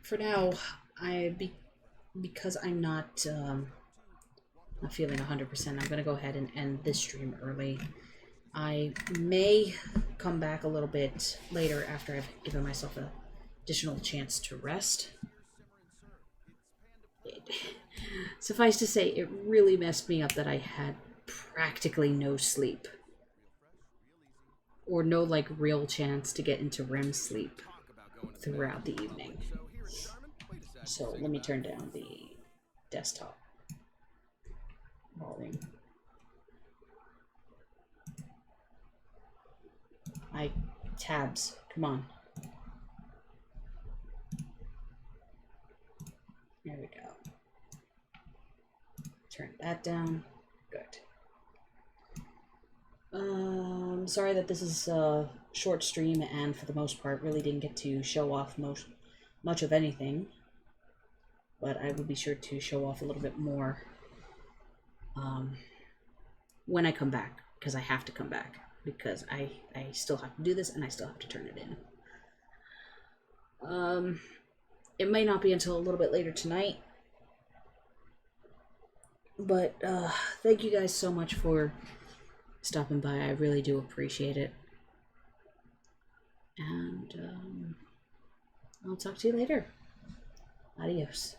For now, because I'm not feeling 100%, I'm going to go ahead and end this stream early. I may come back a little bit later after I've given myself an additional chance to rest. Suffice to say, it really messed me up that I had practically no sleep. Or no, like, real chance to get into REM sleep throughout the evening. So, let me turn down the desktop volume. Tabs. Come on. There we go. Turn that down. Good. Sorry that this is a short stream and for the most part really didn't get to show off much of anything. But I will be sure to show off a little bit more when I come back, because I have to come back, because I still have to do this and I still have to turn it in. It may not be until a little bit later tonight, but thank you guys so much for stopping by. I really do appreciate it. And I'll talk to you later. Adios.